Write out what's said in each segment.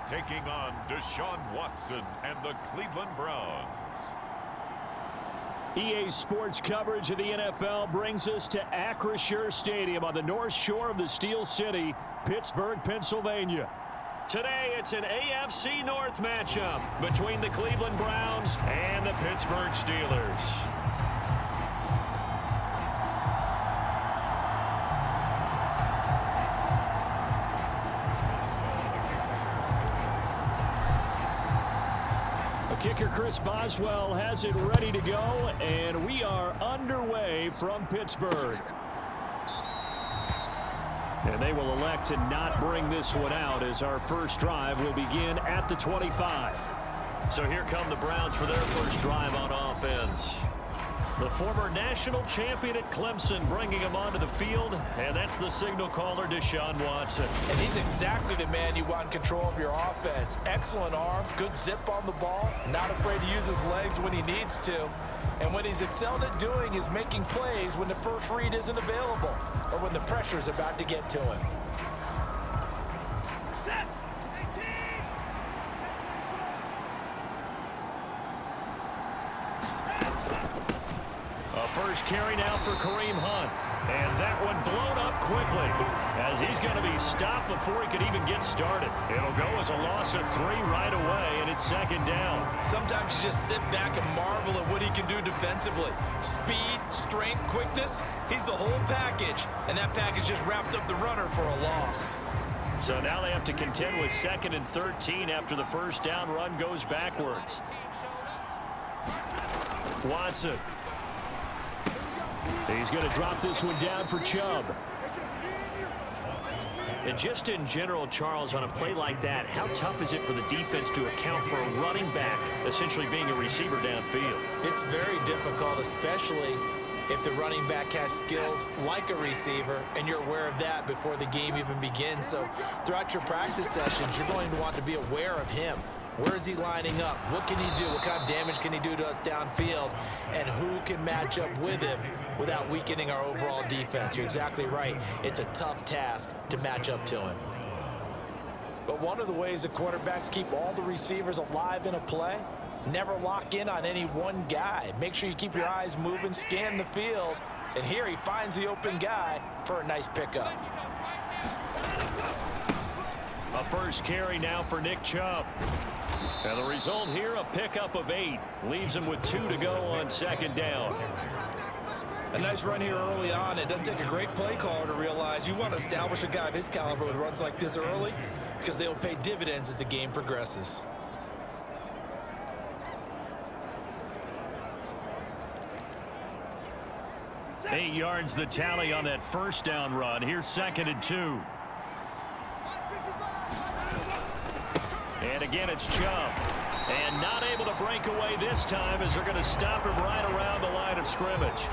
taking on Deshaun Watson and the Cleveland Browns. EA Sports coverage of the NFL brings us to Acrisure Stadium on the north shore of the Steel City, Pittsburgh, Pennsylvania. Today, it's an AFC North matchup between the Cleveland Browns and the Pittsburgh Steelers. Kicker Chris Boswell has it ready to go, and we are underway from Pittsburgh. And they will elect to not bring this one out as our first drive will begin at the 25. So here come the Browns for their first drive on offense. The former national champion at Clemson bringing him onto the field, and that's the signal caller, Deshaun Watson. And he's exactly the man you want in control of your offense. Excellent arm, good zip on the ball, not afraid to use his legs when he needs to. And what he's excelled at doing is making plays when the first read isn't available or when the pressure's about to get to him. First carry now for Kareem Hunt. And that one blown up quickly as he's going to be stopped before he could even get started. It'll go as a loss of 3 right away, and it's second down. Sometimes you just sit back and marvel at what he can do defensively. Speed, strength, quickness, he's the whole package. And that package just wrapped up the runner for a loss. So now they have to contend with 2nd and 13 after the first down run goes backwards. Watson. He's going to drop this one down for Chubb. And just in general, Charles, on a play like that, how tough is it for the defense to account for a running back essentially being a receiver downfield? It's very difficult, especially if the running back has skills like a receiver, and you're aware of that before the game even begins. So throughout your practice sessions, you're going to want to be aware of him. Where is he lining up? What can he do? What kind of damage can he do to us downfield? And who can match up with him without weakening our overall defense? You're exactly right. It's a tough task to match up to him. But one of the ways the quarterbacks keep all the receivers alive in a play, never lock in on any one guy. Make sure you keep your eyes moving, scan the field. And here he finds the open guy for a nice pickup. A first carry now for Nick Chubb. And the result here, a pickup of 8. Leaves him with 2 to go on second down. A nice run here early on. It doesn't take a great play caller to realize you want to establish a guy of his caliber with runs like this early because they'll pay dividends as the game progresses. Eight yards the tally on that first down run. Here's 2nd and 2. And again, it's Chubb. And not able to break away this time as they're going to stop him right around the line of scrimmage.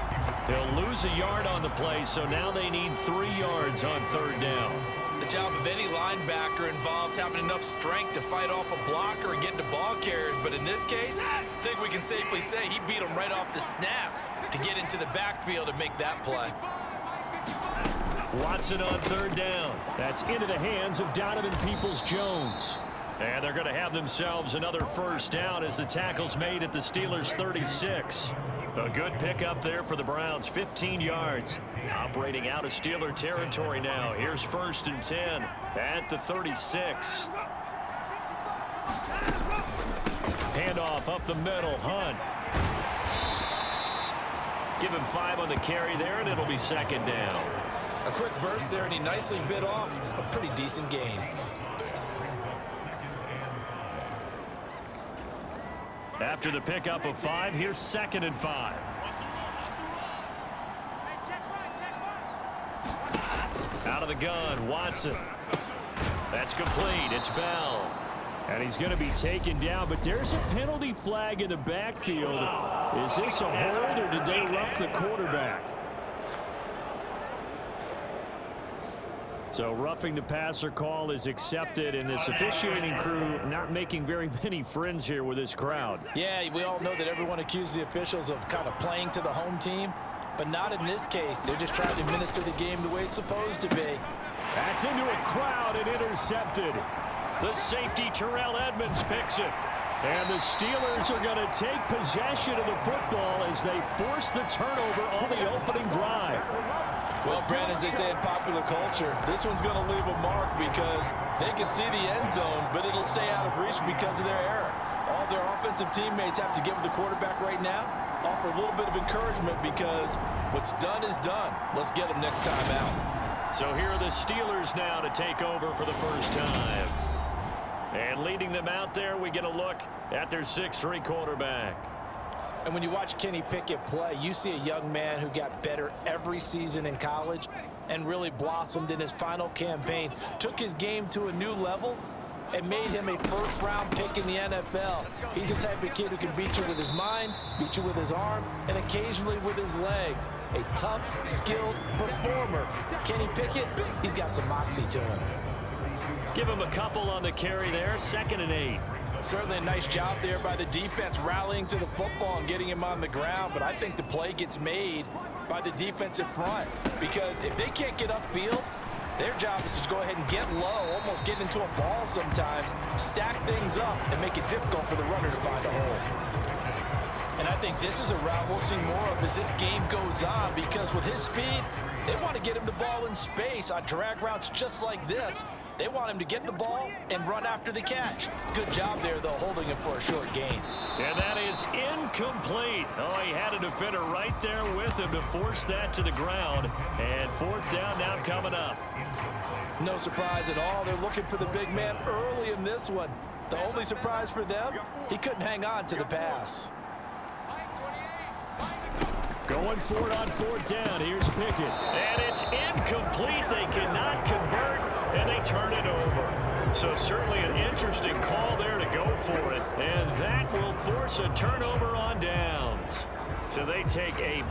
He'll lose a yard on the play, so now they need 3 yards on 3rd down. The job of any linebacker involves having enough strength to fight off a blocker and get to ball carriers. But in this case, I think we can safely say he beat him right off the snap to get into the backfield and make that play. Watson on 3rd down. That's into the hands of Donovan Peoples-Jones. And they're going to have themselves another first down as the tackle's made at the Steelers' 36. A good pickup there for the Browns, 15 yards. Operating out of Steeler territory now. Here's 1st and 10 at the 36. Handoff up the middle, Hunt. Give him 5 on the carry there, and it'll be 2nd down. A quick burst there, and he nicely bit off a pretty decent gain. After the pickup of 5, here's 2nd and 5. Out of the gun, Watson. That's complete. It's Bell. And he's going to be taken down, but there's a penalty flag in the backfield. Is this a hold, or did they rough the quarterback? So roughing the passer call is accepted, and this officiating crew not making very many friends here with this crowd. Yeah, we all know that everyone accuses the officials of kind of playing to the home team, but not in this case. They're just trying to administer the game the way it's supposed to be. That's into a crowd and intercepted. The safety, Terrell Edmonds, picks it. And the Steelers are going to take possession of the football as they force the turnover on the opening drive. Well, Brandon, as they say in popular culture, this one's going to leave a mark because they can see the end zone, but it'll stay out of reach because of their error. All their offensive teammates have to get with the quarterback right now, offer a little bit of encouragement because what's done is done. Let's get them next time out. So here are the Steelers now to take over for the first time. And leading them out there, we get a look at their 6'3" quarterback. And when you watch Kenny Pickett play, you see a young man who got better every season in college and really blossomed in his final campaign, took his game to a new level, and made him a first-round pick in the NFL. He's the type of kid who can beat you with his mind, beat you with his arm, and occasionally with his legs. A tough, skilled performer. Kenny Pickett, he's got some moxie to him. Give him a couple on the carry there, 2nd and 8. Certainly a nice job there by the defense rallying to the football and getting him on the ground, but I think the play gets made by the defensive front because if they can't get upfield, their job is to go ahead and get low, almost get into a ball sometimes, stack things up, and make it difficult for the runner to find a hole. And I think this is a route we'll see more of as this game goes on because with his speed, they want to get him the ball in space on drag routes just like this. They want him to get the ball and run after the catch. Good job there, though, holding him for a short gain. And that is incomplete. Oh, he had a defender right there with him to force that to the ground. And 4th down now coming up. No surprise at all. They're looking for the big man early in this one. The only surprise for them, he couldn't hang on to the pass. Going for it on 4th down. Here's Pickett. And it's incomplete. They cannot convert, and they turn it over. So certainly an interesting call there to go for it. And that will force a turnover on downs. So they take a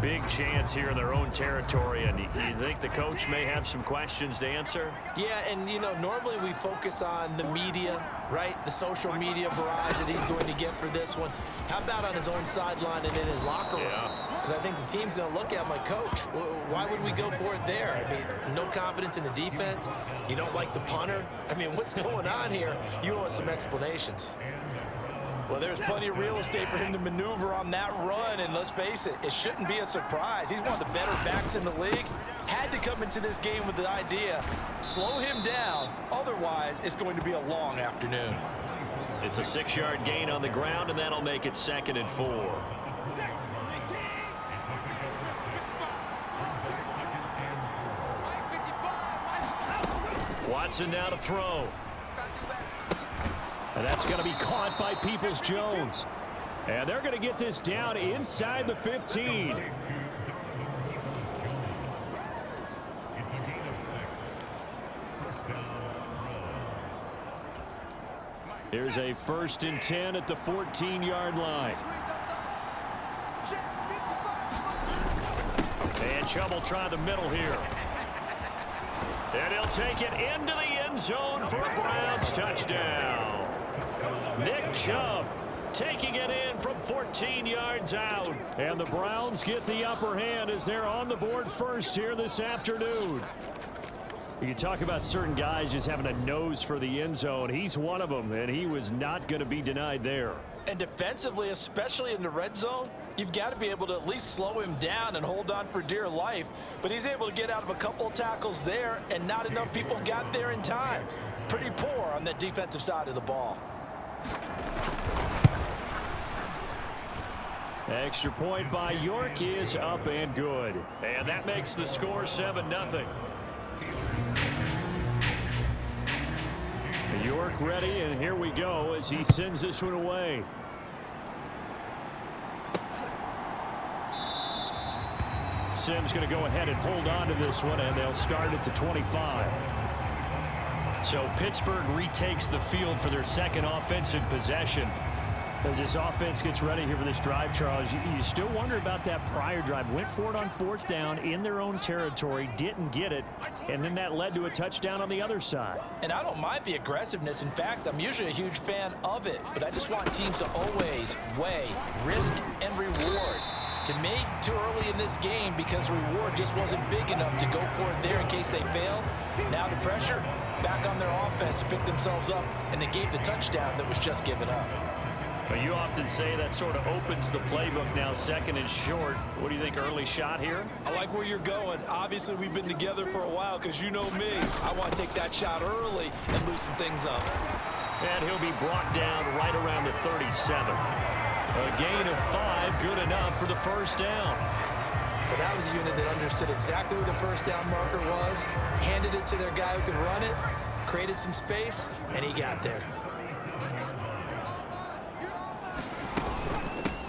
big chance here in their own territory. And you think the coach may have some questions to answer? Yeah, and, you know, normally we focus on the media, right? The social media barrage that he's going to get for this one. How about on his own sideline and in his locker room? Because I think the team's going to look at him like, Coach, why would we go for it there? I mean, no confidence in the defense. You don't like the punter. I mean, what's going on here? You owe us some explanations. Well, there's plenty of real estate for him to maneuver on that run, and let's face it, it shouldn't be a surprise. He's one of the better backs in the league. Had to come into this game with the idea, slow him down, otherwise it's going to be a long afternoon. It's a 6-yard gain on the ground, and that'll make it 2nd and 4. Watson now to throw. And that's going to be caught by Peoples-Jones. And they're going to get this down inside the 15. Here's a 1st and 10 at the 14-yard line. And Chubb will try the middle here. And he'll take it into the end zone for a Browns touchdown. Nick Chubb taking it in from 14 yards out. And the Browns get the upper hand as they're on the board first here this afternoon. You can talk about certain guys just having a nose for the end zone. He's one of them, and he was not going to be denied there. And defensively, especially in the red zone, you've got to be able to at least slow him down and hold on for dear life. But he's able to get out of a couple of tackles there, and not enough people got there in time. Pretty poor on the defensive side of the ball. Extra point by York is up and good. And that makes the score 7-0. York ready, and here we go as he sends this one away. Sims going to go ahead and hold on to this one, and they'll start at the 25. So Pittsburgh retakes the field for their 2nd offensive possession. As this offense gets ready here for this drive, Charles, you still wonder about that prior drive. Went for it on 4th down in their own territory, didn't get it, and then that led to a touchdown on the other side. And I don't mind the aggressiveness. In fact, I'm usually a huge fan of it, but I just want teams to always weigh risk and reward. To me, too early in this game because the reward just wasn't big enough to go for it there in case they failed. Now the pressure back on their offense to pick themselves up and negate the touchdown that was just given up. But you often say that sort of opens the playbook now, second and short. What do you think, early shot here? I like where you're going. Obviously, we've been together for a while because you know me. I want to take that shot early and loosen things up. And he'll be brought down right around the 37. A gain of 5, good enough for the first down. Well, that was a unit that understood exactly where the first down marker was, handed it to their guy who could run it, created some space, and he got there.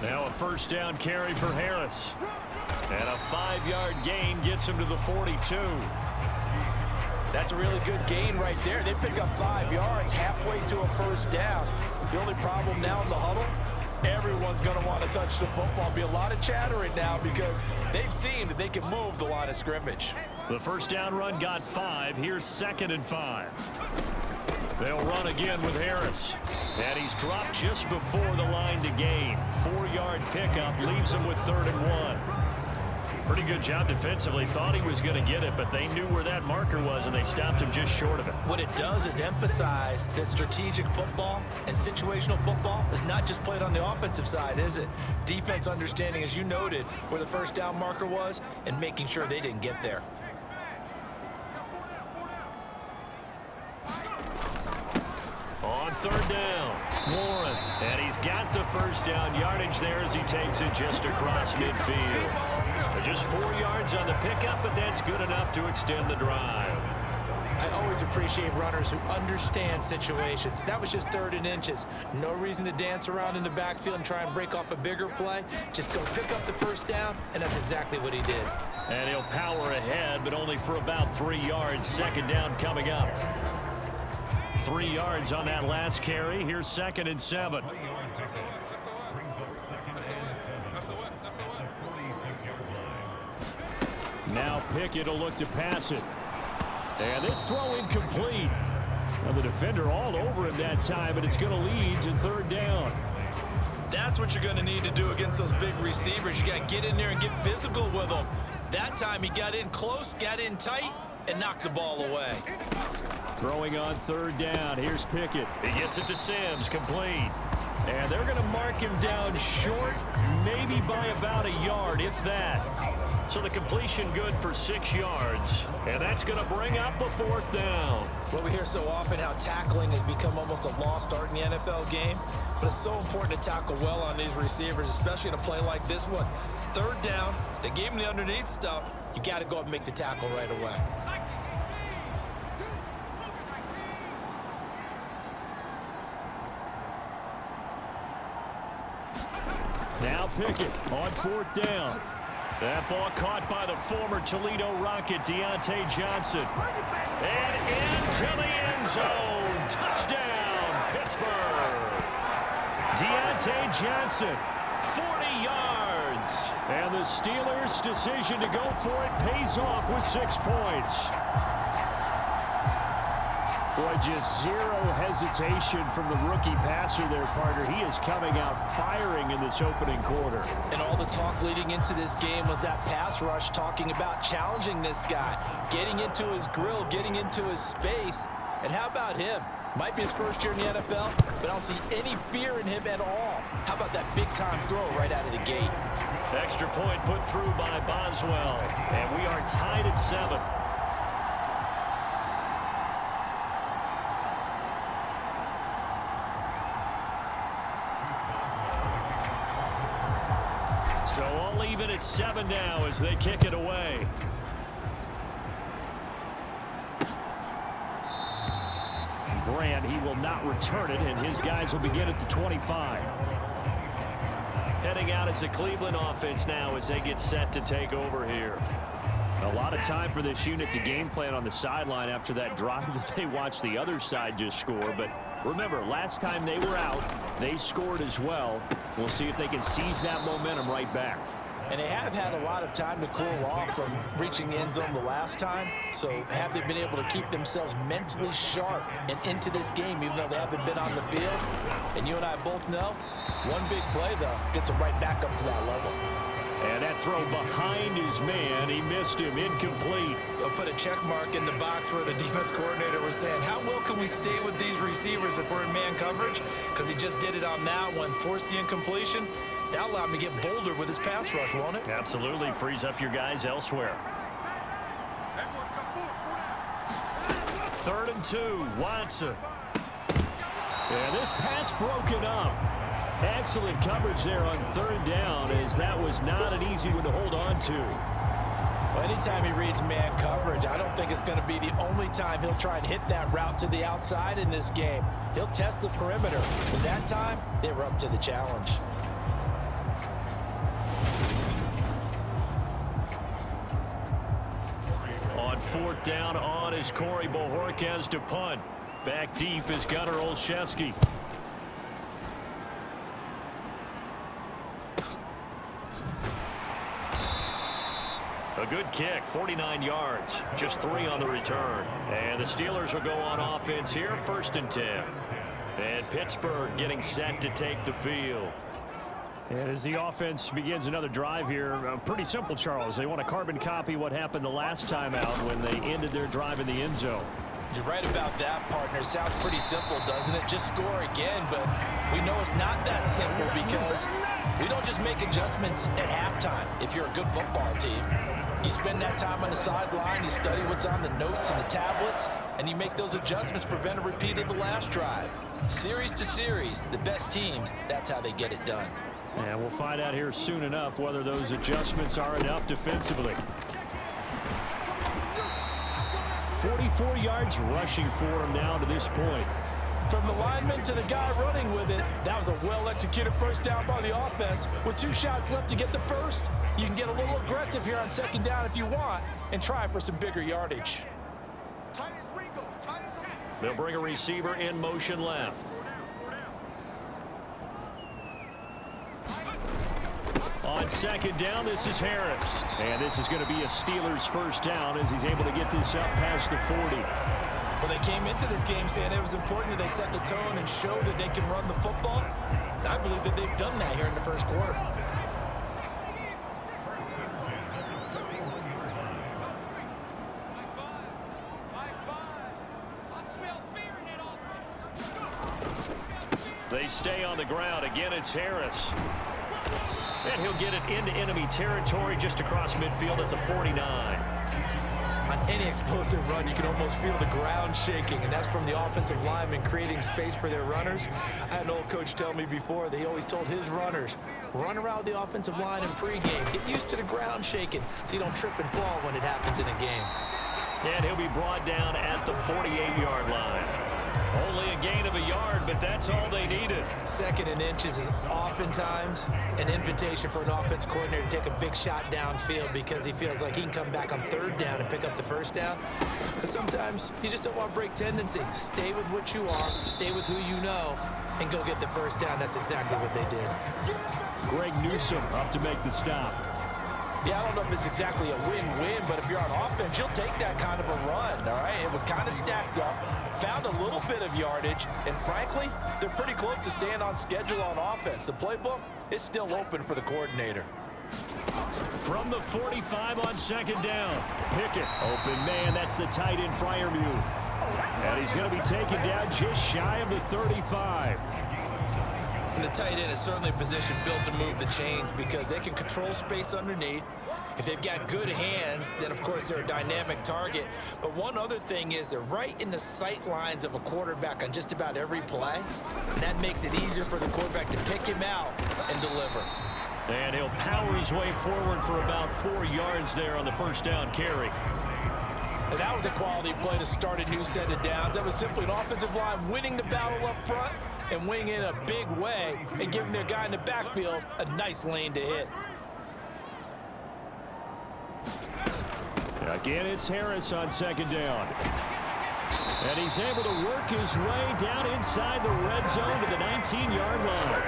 Now a first down carry for Harris. And a 5-yard gain gets him to the 42. That's a really good gain right there. They pick up 5 yards halfway to a first down. The only problem now in the huddle, everyone's going to want to touch the football. Be a lot of chattering now because they've seen that they can move the line of scrimmage. The first down run got 5. Here's 2nd and 5. They'll run again with Harris. And he's dropped just before the line to gain. 4-yard pickup leaves him with 3rd and 1. Pretty good job defensively. Thought he was going to get it, but they knew where that marker was, and they stopped him just short of it. What it does is emphasize that strategic football and situational football is not just played on the offensive side, is it? Defense understanding, as you noted, where the first down marker was and making sure they didn't get there. On 3rd down, Warren. And he's got the first down yardage there as he takes it just across midfield. Just 4 yards on the pickup, but that's good enough to extend the drive. I always appreciate runners who understand situations. That was just 3rd and inches. No reason to dance around in the backfield and try and break off a bigger play. Just go pick up the first down, and that's exactly what he did. And he'll power ahead, but only for about 3 yards. 2nd down coming up. 3 yards on that last carry. Here's 2nd and 7. Now Pickett will look to pass it. And this throw incomplete. Well, the defender all over him that time, and it's going to lead to 3rd down. That's what you're going to need to do against those big receivers. You got to get in there and get physical with them. That time he got in close, got in tight, and knocked the ball away. Throwing on 3rd down. Here's Pickett. He gets it to Sims, complete. And they're going to mark him down short, maybe by about a yard, if that. So the completion good for 6 yards. And that's going to bring up a 4th down. Well, we hear so often how tackling has become almost a lost art in the NFL game. But it's so important to tackle well on these receivers, especially in a play like this one. 3rd down, they gave him the underneath stuff. You got to go up and make the tackle right away. Now Pickett on 4th down. That ball caught by the former Toledo Rocket, Deontay Johnson. And into the end zone. Touchdown, Pittsburgh. Deontay Johnson, 40 yards. And the Steelers' decision to go for it pays off with 6 points. Boy, just zero hesitation from the rookie passer there, partner. He is coming out firing in this opening quarter. And all the talk leading into this game was that pass rush, talking about challenging this guy, getting into his grill, getting into his space. And how about him? Might be his first year in the NFL, but I don't see any fear in him at all. How about that big-time throw right out of the gate? Extra point put through by Boswell. And we are tied at 7. So all even at 7 now as they kick it away. Grant, he will not return it, and his guys will begin at the 25. Heading out as the Cleveland offense now as they get set to take over here. A lot of time for this unit to game plan on the sideline after that drive that they watched the other side just score. But remember, last time they were out, they scored as well. We'll see if they can seize that momentum right back. And they have had a lot of time to cool off from reaching the end zone the last time. So have they been able to keep themselves mentally sharp and into this game, even though they haven't been on the field? And you and I both know, one big play, though, gets them right back up to that level. And that throw behind his man. He missed him. Incomplete. They'll put a check mark in the box where the defense coordinator was saying, how well can we stay with these receivers if we're in man coverage? Because he just did it on that one. Forced the incompletion. That allowed him to get bolder with his pass rush, won't it? Absolutely. Frees up your guys elsewhere. 3rd and 2. Watson. And this pass broken up. Excellent coverage there on 3rd down, as that was not an easy one to hold on to. Well, anytime he reads man coverage, I don't think it's going to be the only time he'll try and hit that route to the outside in this game. He'll test the perimeter. But that time, they were up to the challenge. On 4th down on is Corey Bojorquez to punt. Back deep is Gunnar Olszewski. A good kick, 49 yards, just 3 on the return. And the Steelers will go on offense here, 1st and 10. And Pittsburgh getting set to take the field. And as the offense begins another drive here, pretty simple, Charles. They want to carbon copy what happened the last time out when they ended their drive in the end zone. You're right about that, partner. Sounds pretty simple, doesn't it? Just score again, but we know it's not that simple because we don't just make adjustments at halftime if you're a good football team. You spend that time on the sideline, you study what's on the notes and the tablets, and you make those adjustments, prevent a repeat of the last drive. Series to series, the best teams, that's how they get it done. And we'll find out here soon enough whether those adjustments are enough defensively. 44 yards rushing for him now to this point. From the lineman to the guy running with it, that was a well-executed first down by the offense. With 2 shots left to get the first, you can get a little aggressive here on 2nd down if you want and try for some bigger yardage. They'll bring a receiver in motion left. On 2nd down, this is Harris. And this is going to be a Steelers first down as he's able to get this up past the 40. Well, they came into this game saying it was important that they set the tone and show that they can run the football. And I believe that they've done that here in the first quarter. They stay on the ground. Again, it's Harris. And he'll get it into enemy territory just across midfield at the 49. On any explosive run, you can almost feel the ground shaking, and that's from the offensive linemen creating space for their runners. I had an old coach tell me before that he always told his runners, run around the offensive line in pregame. Get used to the ground shaking so you don't trip and fall when it happens in a game. And he'll be brought down at the 48-yard line. Only a gain of a yard, but that's all they needed. 2nd and inches is oftentimes an invitation for an offense coordinator to take a big shot downfield because he feels like he can come back on 3rd down and pick up the first down. But sometimes you just don't want to break tendency. Stay with what you are, stay with who you know, and go get the first down. That's exactly what they did. Greg Newsome up to make the stop. Yeah, I don't know if it's exactly a win-win, but if you're on offense, you'll take that kind of a run, all right? It was kind of stacked up, found a little bit of yardage, and frankly, they're pretty close to staying on schedule on offense. The playbook is still open for the coordinator. From the 45 on 2nd down. Pickett, open man, that's the tight end Freiermuth. And he's going to be taken down just shy of the 35. And the tight end is certainly a position built to move the chains because they can control space underneath. If they've got good hands, then of course they're a dynamic target. But one other thing is they're right in the sight lines of a quarterback on just about every play. And that makes it easier for the quarterback to pick him out and deliver. And he'll power his way forward for about 4 yards there on the first down carry. And that was a quality play to start a new set of downs. That was simply an offensive line winning the battle up front and winning in a big way and giving their guy in the backfield a nice lane to hit. Again, it's Harris on 2nd down. And he's able to work his way down inside the red zone to the 19-yard line.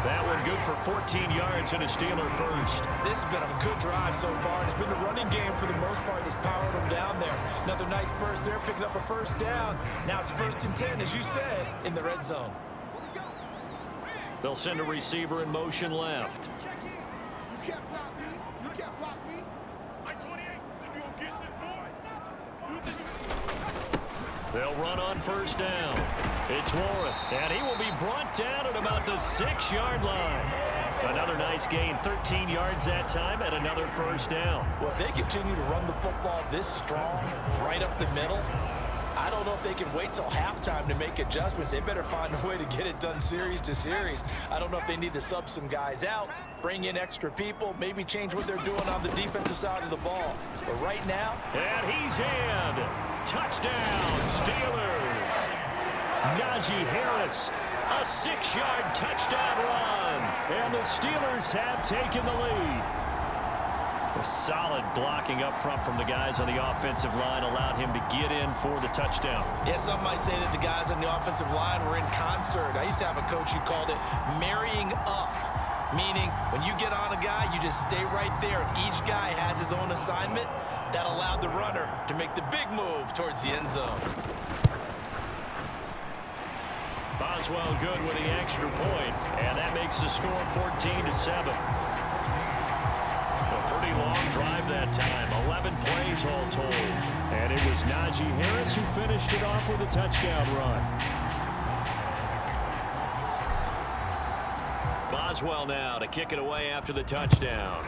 That one good for 14 yards and a Steeler first. This has been a good drive so far. It's been the running game for the most part that's powered them down there. Another nice burst there, picking up a first down. Now it's 1st and 10, as you said, in the red zone. They'll send a receiver in motion left. They'll run on first down. It's Warren, and he will be brought down at about the 6-yard line. Another nice gain, 13 yards that time, and another first down. Well, if they continue to run the football this strong, right up the middle, I don't know if they can wait till halftime to make adjustments. They better find a way to get it done series to series. I don't know if they need to sub some guys out, bring in extra people, maybe change what they're doing on the defensive side of the ball. But right now... And he's in. Touchdown, Steelers. Najee Harris, a 6-yard touchdown run. And the Steelers have taken the lead. A solid blocking up front from the guys on the offensive line allowed him to get in for the touchdown. Yeah, some might say that the guys on the offensive line were in concert. I used to have a coach who called it marrying up, meaning when you get on a guy, you just stay right there, and each guy has his own assignment. That allowed the runner to make the big move towards the end zone. Boswell good with the extra point, and that makes the score 14-7. A pretty long drive that time, 11 plays all told. And it was Najee Harris who finished it off with a touchdown run. Boswell now to kick it away after the touchdown.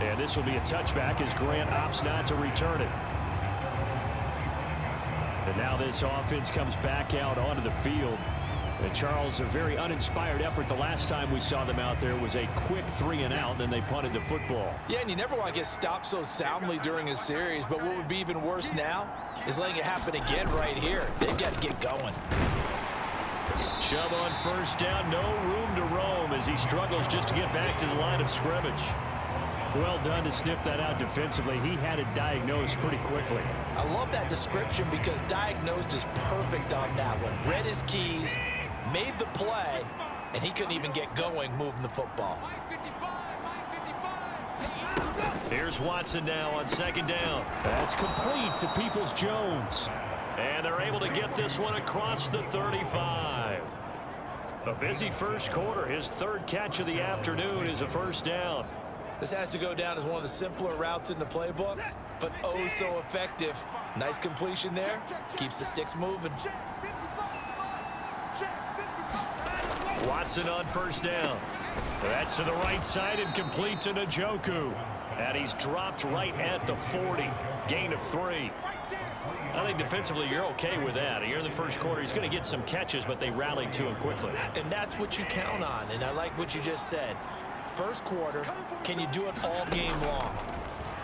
And this will be a touchback as Grant opts not to return it. And now this offense comes back out onto the field. And Charles, a very uninspired effort. The last time we saw them out there was a quick 3-and-out, then they punted the football. Yeah, and you never want to get stopped so soundly during a series, but what would be even worse now is letting it happen again right here. They've got to get going. Chubb on first down, no room to roam as he struggles just to get back to the line of scrimmage. Well done to sniff that out defensively. He had it diagnosed pretty quickly. I love that description because diagnosed is perfect on that one. Read his keys, made the play, and he couldn't even get going moving the football. Here's Watson now on second down. That's complete to Peoples-Jones. And they're able to get this one across the 35. A busy first quarter. His third catch of the afternoon is a first down. This has to go down as one of the simpler routes in the playbook, but oh so effective. Nice completion there. Keeps the sticks moving. Watson on first down. That's to the right side and complete to Njoku. And he's dropped right at the 40. Gain of 3. I think defensively you're okay with that. Here in the first quarter, he's going to get some catches, but they rallied to him quickly. And that's what you count on, and I like what you just said. First quarter, can you do it all game long?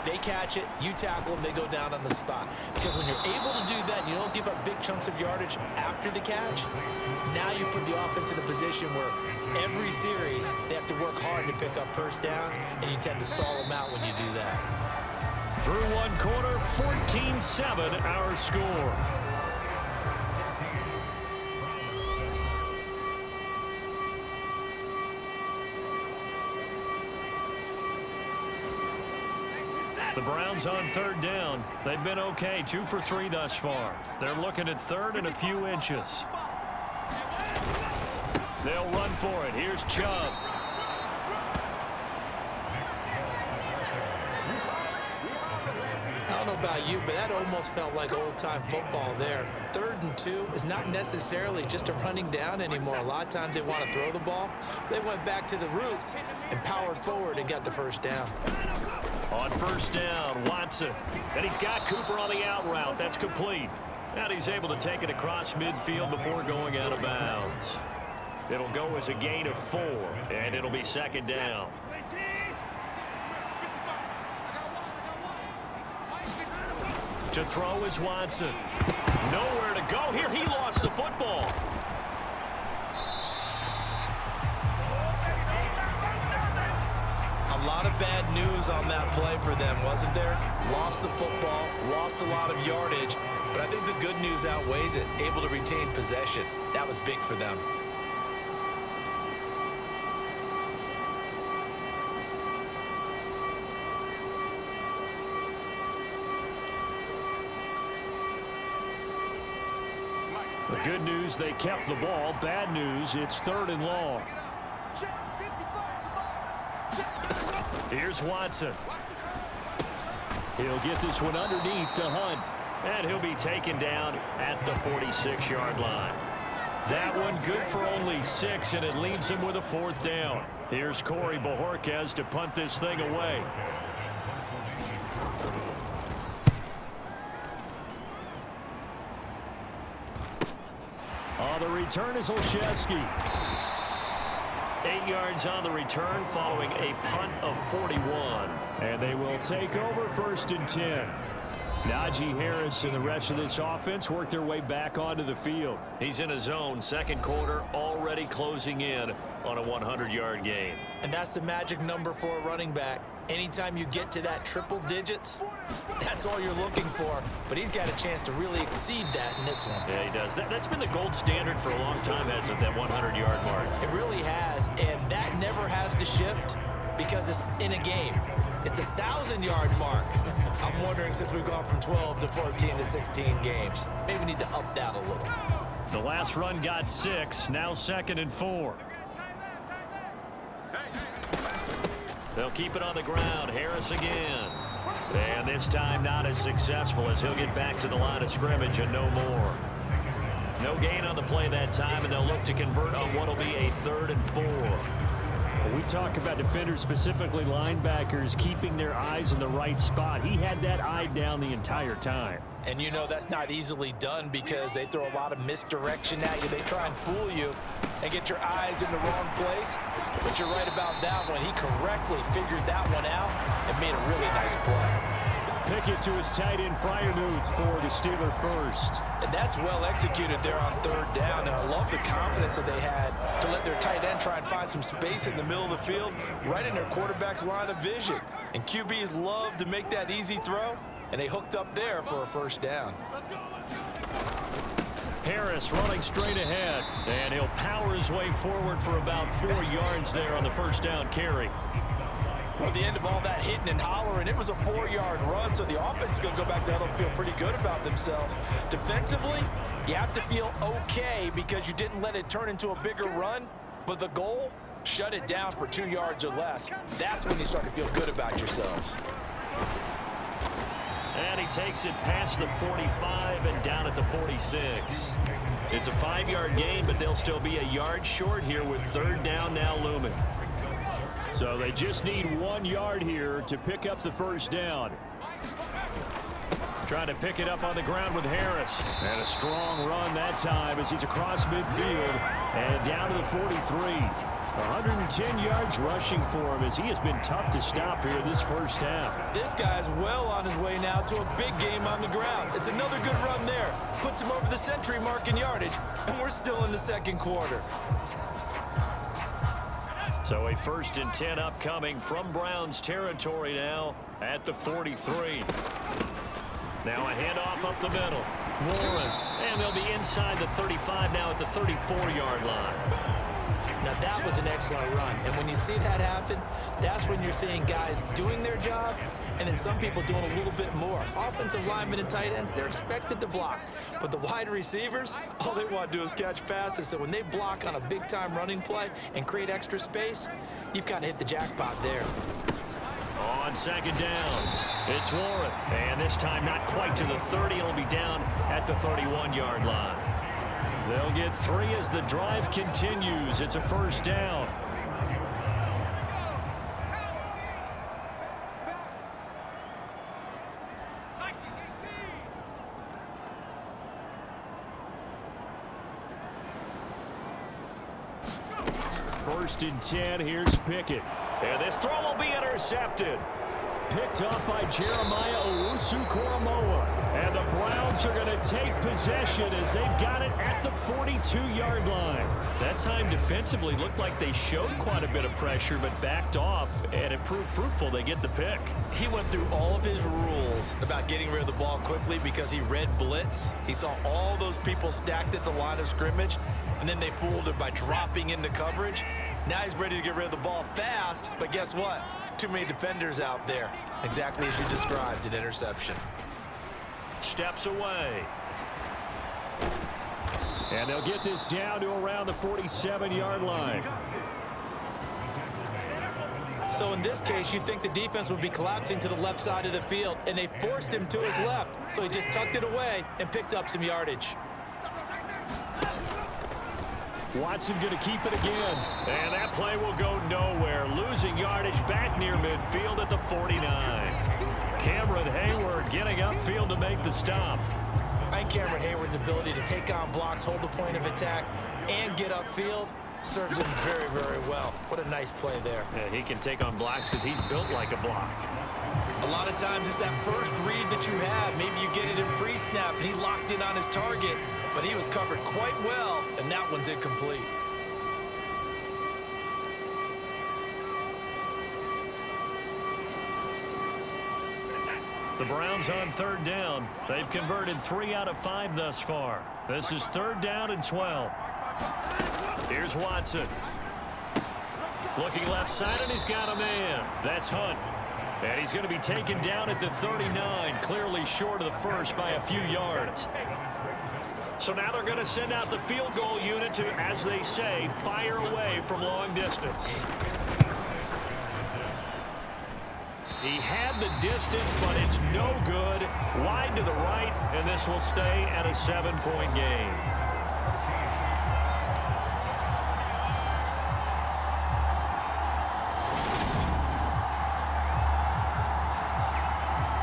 They catch it, you tackle them, they go down on the spot. Because when you're able to do that, and you don't give up big chunks of yardage after the catch, now you put the offense in a position where every series they have to work hard to pick up first downs, and you tend to stall them out when you do that. Through one quarter, 14-7 our score. The Browns on third down. They've been okay, 2 for 3 thus far. They're looking at third and a few inches. They'll run for it. Here's Chubb. I don't know about you, but that almost felt like old-time football there. 3rd and 2 is not necessarily just a running down anymore. A lot of times they want to throw the ball. They went back to the roots and powered forward and got the first down. On first down, Watson. And he's got Cooper on the out route. That's complete. And he's able to take it across midfield before going out of bounds. It'll go as a gain of 4, and it'll be second down. To throw is Watson. Nowhere to go here. He lost the football. A lot of bad news on that play for them, wasn't there? Lost the football, lost a lot of yardage, but I think the good news outweighs it. Able to retain possession. That was big for them. The good news, they kept the ball. Bad news, it's 3rd and long. Here's Watson. He'll get this one underneath to Hunt. And he'll be taken down at the 46-yard line. That one good for only 6, and it leaves him with a 4th down. Here's Corey Bojorquez to punt this thing away. On the return is Olszewski. 8 yards on the return following a punt of 41. And they will take over 1st and 10. Najee Harris and the rest of this offense work their way back onto the field. He's in a zone, 2nd quarter, already closing in on a 100-yard game. And that's the magic number for a running back. Anytime you get to that triple digits, that's all you're looking for. But he's got a chance to really exceed that in this one. Yeah, he does. That's been the gold standard for a long time, hasn't it, that 100-yard mark? It really has, and that never has to shift because it's in a game. It's a 1,000-yard mark. I'm wondering, since we've gone from 12 to 14 to 16 games, maybe we need to up that a little. The last run got 6, now 2nd and 4. They'll keep it on the ground. Harris again. And this time not as successful as he'll get back to the line of scrimmage and no more. No gain on the play that time, and they'll look to convert on what will be a 3rd and 4. We talk about defenders, specifically linebackers, keeping their eyes in the right spot. He had that eye down the entire time. And you know that's not easily done because they throw a lot of misdirection at you. They try and fool you and get your eyes in the wrong place. But you're right about that one. He correctly figured that one out and made a really nice play. Pickett to his tight end, Freiermuth, for the Steeler first. And that's well executed there on 3rd down. And I love the confidence that they had to let their tight end try and find some space in the middle of the field, right in their quarterback's line of vision. And QBs love to make that easy throw, and they hooked up there for a 1st down. Harris running straight ahead, and he'll power his way forward for about 4 yards there on the 1st down carry. Well, at the end of all that hitting and hollering, it was a 4-yard run, so the offense is going to go back there and feel pretty good about themselves. Defensively, you have to feel okay because you didn't let it turn into a bigger run, but the goal, shut it down for 2 yards or less. That's when you start to feel good about yourselves. And he takes it past the 45 and down at the 46. It's a 5-yard gain, but they'll still be a yard short here with 3rd down now looming. So they just need 1 yard here to pick up the 1st down. Trying to pick it up on the ground with Harris. And a strong run that time as he's across midfield and down to the 43. 110 yards rushing for him as he has been tough to stop here in this 1st half. This guy's well on his way now to a big game on the ground. It's another good run there. Puts him over the century mark in yardage, and we're still in the 2nd quarter. So a 1st and 10 upcoming from Browns territory now at the 43. Now a handoff up the middle. Warren, and they'll be inside the 35 now at the 34-yard line. Now that was an excellent run, and when you see that happen, that's when you're seeing guys doing their job and then some people doing a little bit more. Offensive linemen and tight ends, they're expected to block, but the wide receivers, all they want to do is catch passes. So when they block on a big-time running play and create extra space, you've kind of hit the jackpot there. On 2nd down, it's Warren, and this time not quite to the 30. It'll be down at the 31-yard line. They'll get 3 as the drive continues. It's a 1st down. First and 10, here's Pickett. And this throw will be intercepted. Picked up by Jeremiah Owusu-Koramoah. And the Browns are going to take possession as they've got it at the 42-yard line. That time defensively looked like they showed quite a bit of pressure but backed off, and it proved fruitful. They get the pick. He went through all of his rules about getting rid of the ball quickly because he read blitz. He saw all those people stacked at the line of scrimmage, and then they fooled him by dropping into coverage. Now he's ready to get rid of the ball fast, but guess what? Too many defenders out there. Exactly as you described, an interception. Steps away. And they'll get this down to around the 47-yard line. So in this case, you'd think the defense would be collapsing to the left side of the field, and they forced him to his left. So he just tucked it away and picked up some yardage. Watson going to keep it again. And that play will go nowhere. Losing yardage back near midfield at the 49. Cameron Hayward getting upfield to make the stop. I think Cameron Hayward's ability to take on blocks, hold the point of attack, and get upfield serves him very, very well. What a nice play there. Yeah, he can take on blocks because he's built like a block. A lot of times it's that first read that you have. Maybe you get it in pre-snap, and he locked in on his target, but he was covered quite well, and that one's incomplete. The Browns on 3rd down. They've converted 3 out of 5 thus far. This is 3rd down and 12. Here's Watson. Looking left side, and he's got a man. That's Hunt. And he's going to be taken down at the 39, clearly short of the first by a few yards. So now they're going to send out the field goal unit to, as they say, fire away from long distance. He had the distance, but it's no good. Wide to the right, and this will stay at a 7-point game.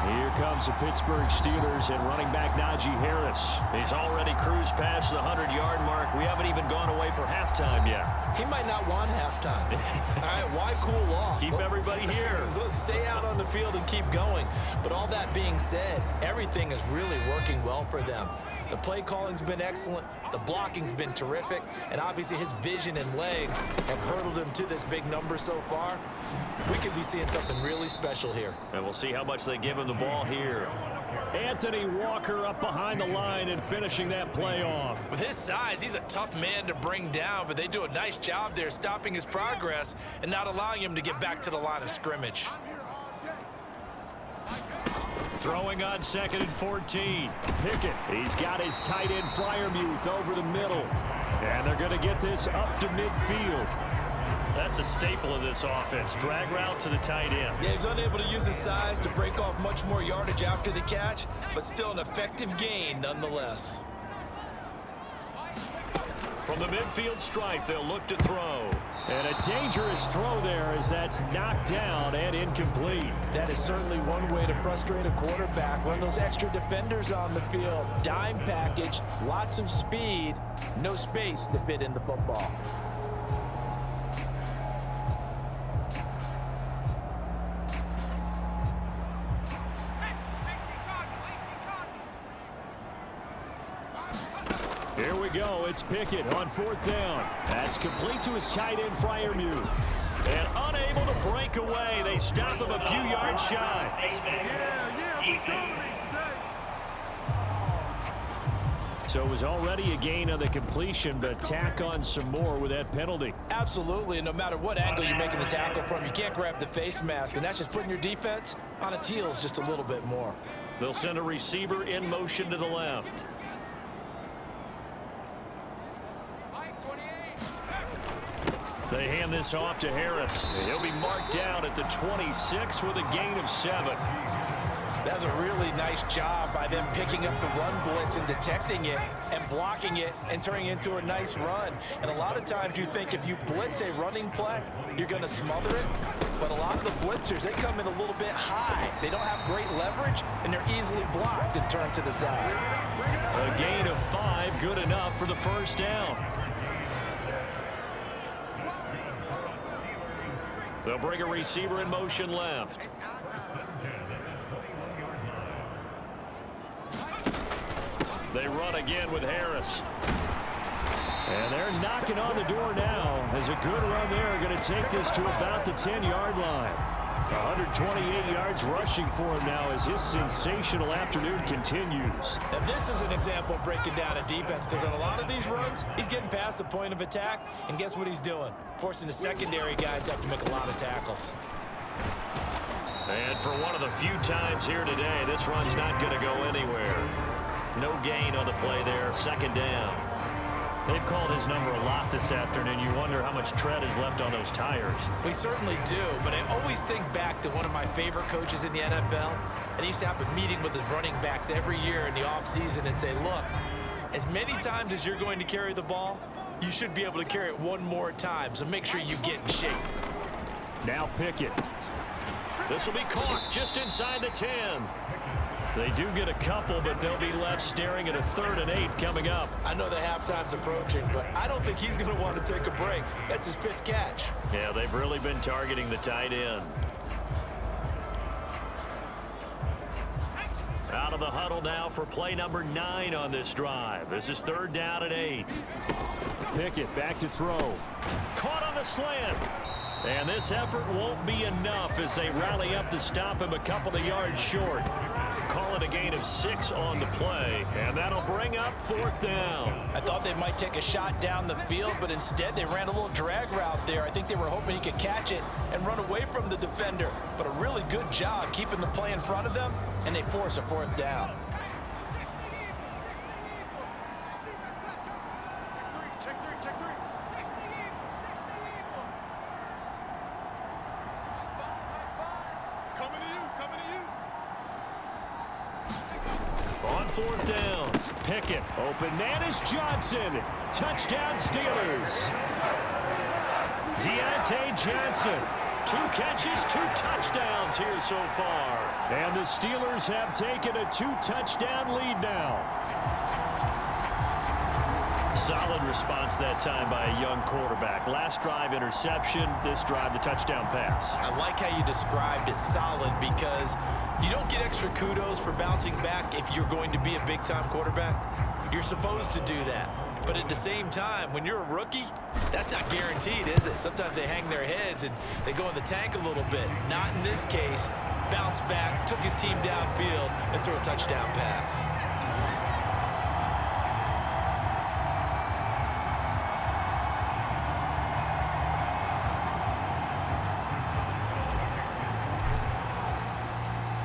Here comes the Pittsburgh Steelers and running back Najee Harris. He's already cruised past the 100-yard mark. We haven't even gone away for halftime yet. He might not want halftime. All right, why cool off? Keep everybody here. Let's stay out on the field and keep going. But all that being said, everything is really working well for them. The play calling's been excellent. The blocking's been terrific. And obviously his vision and legs have hurdled him to this big number so far. We could be seeing something really special here. And we'll see how much they give him the ball here. Anthony Walker up behind the line and finishing that play off. With his size, he's a tough man to bring down, but they do a nice job there stopping his progress and not allowing him to get back to the line of scrimmage. Throwing on 2nd and 14. Pickett, he's got his tight end Freiermuth over the middle. And they're going to get this up to midfield. That's a staple of this offense. Drag route to the tight end. Yeah, he's unable to use his size to break off much more yardage after the catch, but still an effective gain nonetheless. From the midfield stripe, they'll look to throw. And a dangerous throw there as that's knocked down and incomplete. That is certainly one way to frustrate a quarterback. Run those extra defenders on the field. Dime package, lots of speed, no space to fit in the football. Here we go. It's Pickett on 4th down. That's complete to his tight end, Freiermuth. And unable to break away. They stop him a few yards shy. So it was already a gain on the completion, but tack on some more with that penalty. Absolutely, and no matter what angle you're making the tackle from, you can't grab the face mask, and that's just putting your defense on its heels just a little bit more. They'll send a receiver in motion to the left. They hand this off to Harris. He'll be marked down at the 26 with a gain of 7. That's a really nice job by them picking up the run blitz and detecting it and blocking it and turning it into a nice run. And a lot of times you think if you blitz a running play, you're going to smother it. But a lot of the blitzers, they come in a little bit high. They don't have great leverage, and they're easily blocked and turned to the side. A gain of 5, good enough for the first down. They'll bring a receiver in motion left. They run again with Harris. And they're knocking on the door now as a good run there. Going to take this to about the 10-yard line. 128 yards rushing for him now as his sensational afternoon continues. Now this is an example of breaking down a defense, because on a lot of these runs, he's getting past the point of attack, and guess what he's doing? Forcing the secondary guys to have to make a lot of tackles. And for one of the few times here today, this run's not going to go anywhere. No gain on the play there, 2nd down. They've called his number a lot this afternoon. You wonder how much tread is left on those tires. We certainly do, but I always think back to one of my favorite coaches in the NFL, and he used to have a meeting with his running backs every year in the offseason and say, look, as many times as you're going to carry the ball, you should be able to carry it one more time, so make sure you get in shape. Now Pickett. This will be caught just inside the 10. They do get a couple, but they'll be left staring at a 3rd and 8 coming up. I know the halftime's approaching, but I don't think he's going to want to take a break. That's his fifth catch. Yeah, they've really been targeting the tight end. Out of the huddle now for play number 9 on this drive. This is 3rd down and 8. Pickett back to throw. Caught on the slant. And this effort won't be enough as they rally up to stop him a couple of yards short. Call it a gain of 6 on the play, and that'll bring up 4th down. I thought they might take a shot down the field, but instead they ran a little drag route there. I think they were hoping he could catch it and run away from the defender. But a really good job keeping the play in front of them, and they force a 4th down. On 4th down, Pickett, open man is Johnson. Touchdown Steelers. Deontay Johnson, 2 catches, 2 touchdowns here so far. And the Steelers have taken a 2-touchdown lead now. Solid response that time by a young quarterback. Last drive interception, this drive the touchdown pass. I like how you described it, solid, because you don't get extra kudos for bouncing back if you're going to be a big-time quarterback. You're supposed to do that. But at the same time, when you're a rookie, that's not guaranteed, is it? Sometimes they hang their heads and they go in the tank a little bit. Not in this case. Bounce back, took his team downfield, and threw a touchdown pass.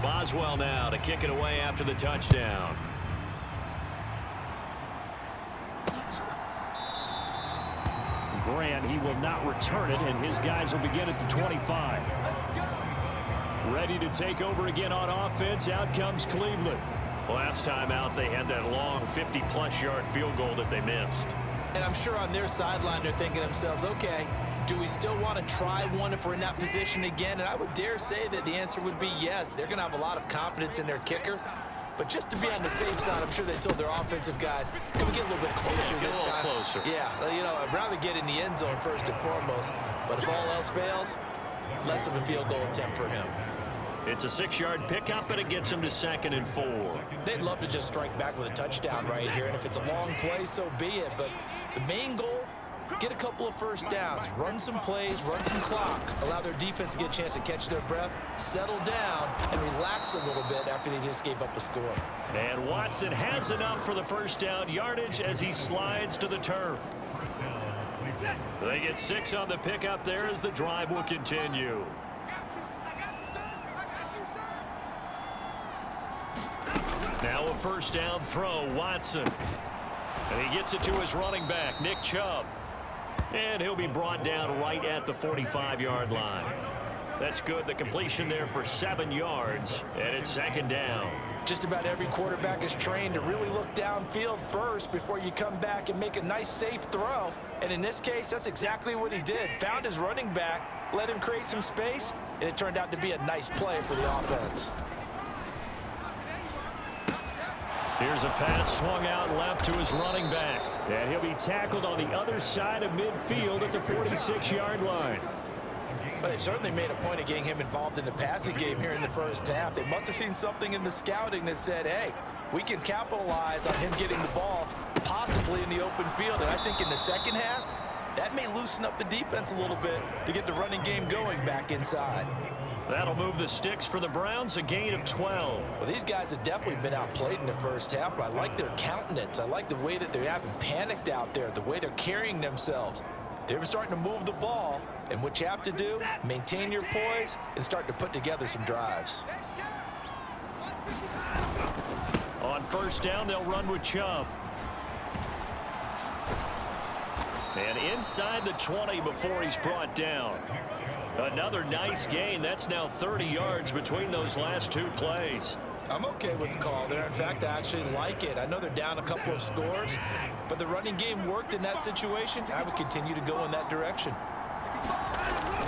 Boswell now to kick it away after the touchdown. Grant, he will not return it, and his guys will begin at the 25. Ready to take over again on offense. Out comes Cleveland. Last time out, they had that long 50-plus yard field goal that they missed. And I'm sure on their sideline, they're thinking to themselves, okay, do we still want to try one if we're in that position again? And I would dare say that the answer would be yes. They're going to have a lot of confidence in their kicker. But just to be on the safe side, I'm sure they told their offensive guys, can we get a little bit closer this time? Closer. Yeah, you know, I'd rather get in the end zone first and foremost. But if all else fails, less of a field goal attempt for him. It's a 6-yard pickup, and it gets him to 2nd and 4. They'd love to just strike back with a touchdown right here. And if it's a long play, so be it. But the main goal, get a couple of first downs, run some plays, run some clock, allow their defense to get a chance to catch their breath, settle down, and relax a little bit after they just gave up a score. And Watson has enough for the first down yardage as he slides to the turf. They get 6 on the pickup there as the drive will continue. Now a first down throw, Watson. And he gets it to his running back, Nick Chubb. And he'll be brought down right at the 45-yard line. That's good. The completion there for 7 yards, and it's 2nd down. Just about every quarterback is trained to really look downfield first before you come back and make a nice, safe throw. And in this case, that's exactly what he did. Found his running back, let him create some space, and it turned out to be a nice play for the offense. Here's a pass swung out left to his running back. And he'll be tackled on the other side of midfield at the 46-yard line. But they certainly made a point of getting him involved in the passing game here in the first half. They must have seen something in the scouting that said, hey, we can capitalize on him getting the ball possibly in the open field. And I think in the second half, that may loosen up the defense a little bit to get the running game going back inside. That'll move the sticks for the Browns, a gain of 12. Well, these guys have definitely been outplayed in the first half, but I like their countenance. I like the way that they haven't panicked out there, the way they're carrying themselves. They're starting to move the ball, and what you have to do, maintain your poise and start to put together some drives. On first down, they'll run with Chubb. And inside the 20 before he's brought down. Another nice gain. That's now 30 yards between those last two plays. I'm okay with the call there. In fact, I actually like it. I know they're down a couple of scores, but the running game worked in that situation. I would continue to go in that direction.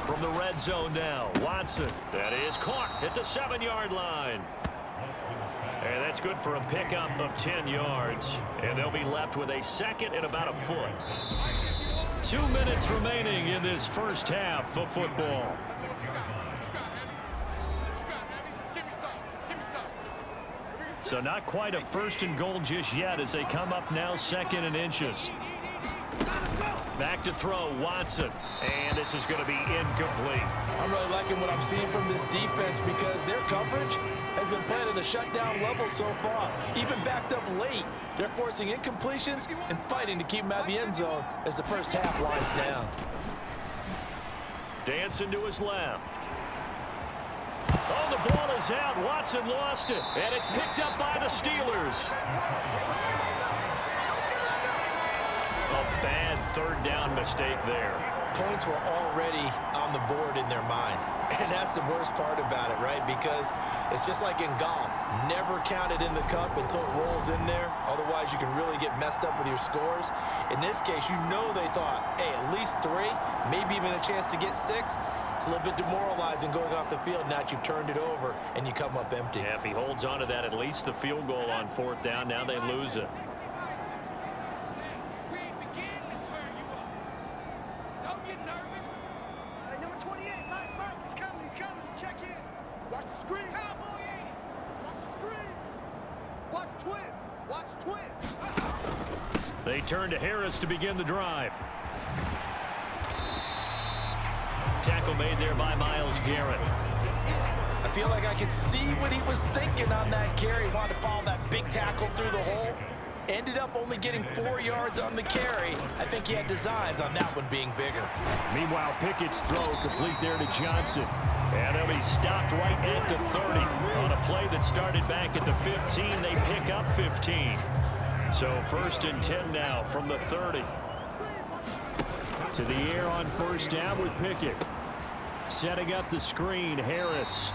From the red zone now, Watson. That is caught at the 7-yard line. And that's good for a pickup of 10 yards. And they'll be left with a second and about a foot. 2 minutes remaining in this first half of football. So not quite a first and goal just yet as they come up now 2nd and inches. Back to throw, Watson. And this is going to be incomplete. I'm really liking what I'm seeing from this defense because their coverage has been playing at a shutdown level so far. Even backed up late, they're forcing incompletions and fighting to keep them out of the end zone as the first half winds down. Dancing to his left. Oh, the ball is out. Watson lost it. And it's picked up by the Steelers. A bad third down mistake there. Points were already on the board in their mind. And that's the worst part about it, right? Because it's just like in golf. Never count it in the cup until it rolls in there. Otherwise, you can really get messed up with your scores. In this case, you know they thought, hey, at least 3, maybe even a chance to get 6. It's a little bit demoralizing going off the field. Now that you've turned it over and you come up empty. Yeah, if he holds on to that, at least the field goal on 4th down. Now they lose it. They turn to Harris to begin the drive. Tackle made there by Myles Garrett. I feel like I could see what he was thinking on that carry. Wanted to follow that big tackle through the hole. Ended up only getting 4 yards on the carry. I think he had designs on that one being bigger. Meanwhile, Pickett's throw complete there to Johnson. And he'll be stopped right at the 30. On a play that started back at the 15, they pick up 15. So 1st and 10 now from the 30. To the air on 1st down with Pickett. Setting up the screen, Harris.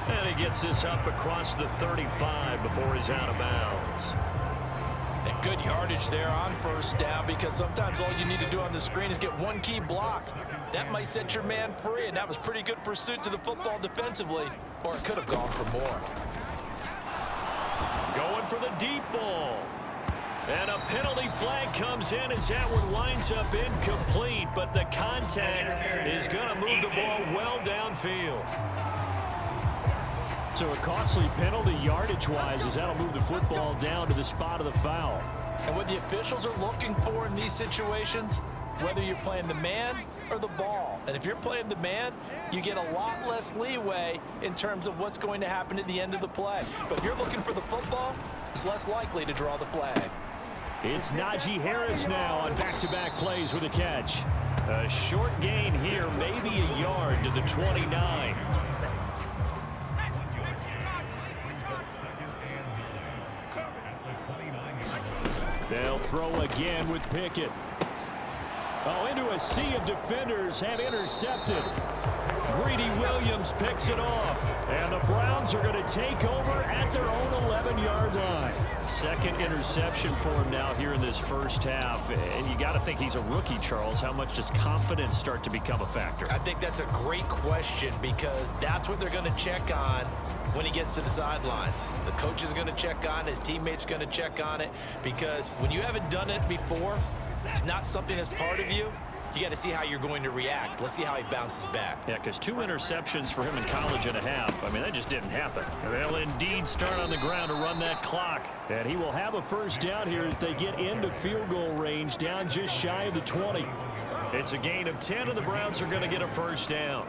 And he gets this up across the 35 before he's out of bounds. And good yardage there on 1st down because sometimes all you need to do on the screen is get one key block. That might set your man free, and that was pretty good pursuit to the football defensively, or it could have gone for more. Going for the deep ball. And a penalty flag comes in as that one winds up incomplete, but the contact is going to move the ball well downfield. So a costly penalty yardage-wise as that'll move the football down to the spot of the foul. And what the officials are looking for in these situations, whether you're playing the man or the ball. And if you're playing the man, you get a lot less leeway in terms of what's going to happen at the end of the play. But if you're looking for the football, it's less likely to draw the flag. It's Najee Harris now on back-to-back plays with a catch. A short gain here, maybe a yard to the 29. They'll throw again with Pickett. Oh, into a sea of defenders have intercepted. Greedy Williams picks it off. And the Browns are going to take over at their own 11-yard line. Second interception for him now here in this first half. And you got to think he's a rookie, Charles. How much does confidence start to become a factor? I think that's a great question because that's what they're going to check on when he gets to the sidelines. The coach is going to check on it. His teammates are going to check on it because when you haven't done it before, it's not something that's part of you. You got to see how you're going to react. Let's see how he bounces back. Yeah, because 2 interceptions for him in college and a half. I mean, that just didn't happen. They'll indeed start on the ground to run that clock. And he will have a first down here as they get into field goal range, down just shy of the 20. It's a gain of 10, and the Browns are going to get a first down.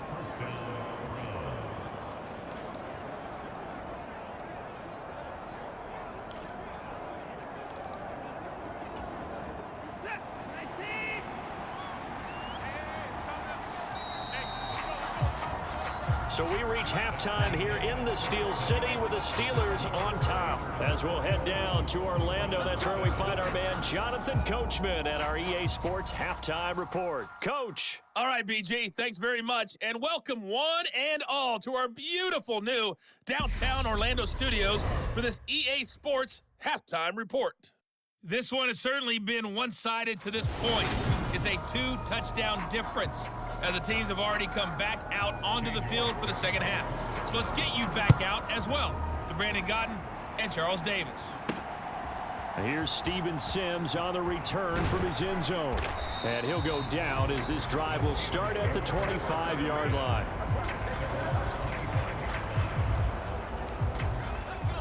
So we reach halftime here in the Steel City with the Steelers on top. As we'll head down to Orlando, that's where we find our man Jonathan Coachman at our EA Sports Halftime Report. Coach. All right, BG, thanks very much, and welcome one and all to our beautiful new downtown Orlando studios for this EA Sports Halftime Report. This one has certainly been one-sided to this point. It's a 2-touchdown difference, as the teams have already come back out onto the field for the second half. So let's get you back out as well to Brandon Godden and Charles Davis. Here's Steven Sims on the return from his end zone. And he'll go down as this drive will start at the 25-yard line.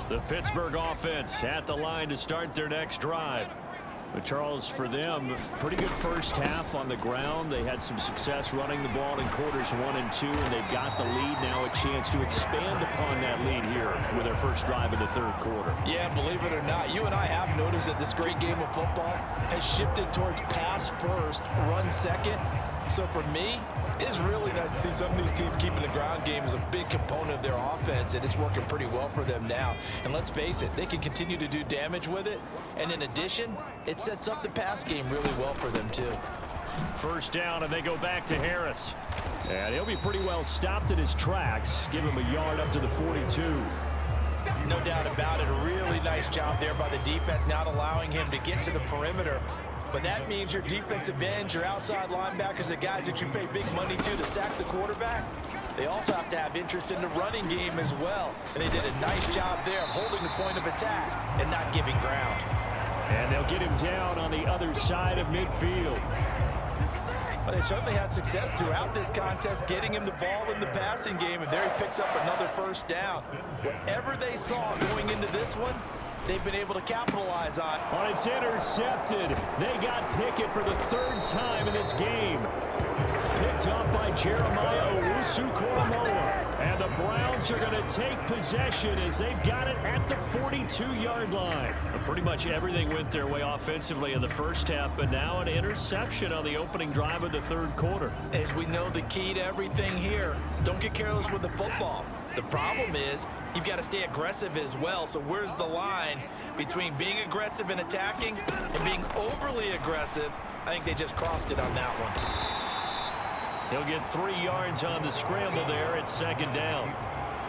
The Pittsburgh offense at the line to start their next drive. But Charles, for them, pretty good first half on the ground. They had some success running the ball in quarters 1 and 2, and they've got the lead now, a chance to expand upon that lead here with their first drive in the third quarter. Yeah, believe it or not, you and I have noticed that this great game of football has shifted towards pass first, run second. So for me, it's really nice to see some of these teams keeping the ground game as a big component of their offense, and it's working pretty well for them now. And let's face it, they can continue to do damage with it. And in addition, it sets up the pass game really well for them too. First down, and they go back to Harris. And he'll be pretty well stopped in his tracks. Give him a yard up to the 42. No doubt about it. A really nice job there by the defense, not allowing him to get to the perimeter. But that means your defensive ends, your outside linebackers, the guys that you pay big money to sack the quarterback, they also have to have interest in the running game as well. And they did a nice job there holding the point of attack and not giving ground. And they'll get him down on the other side of midfield. Well, they certainly had success throughout this contest, getting him the ball in the passing game, and there he picks up another first down. Whatever they saw going into this one, they've been able to capitalize on. On it's intercepted. They got Pickett for the third time in this game. Picked up by Jeremiah Owusu-Koramoah. And the Browns are going to take possession as they've got it at the 42-yard line. Pretty much everything went their way offensively in the first half, but now an interception on the opening drive of the third quarter. As we know, the key to everything here, don't get careless with the football. The problem is you've got to stay aggressive as well. So where's the line between being aggressive and attacking and being overly aggressive? I think they just crossed it on that one. He'll get 3 yards on the scramble there at second down.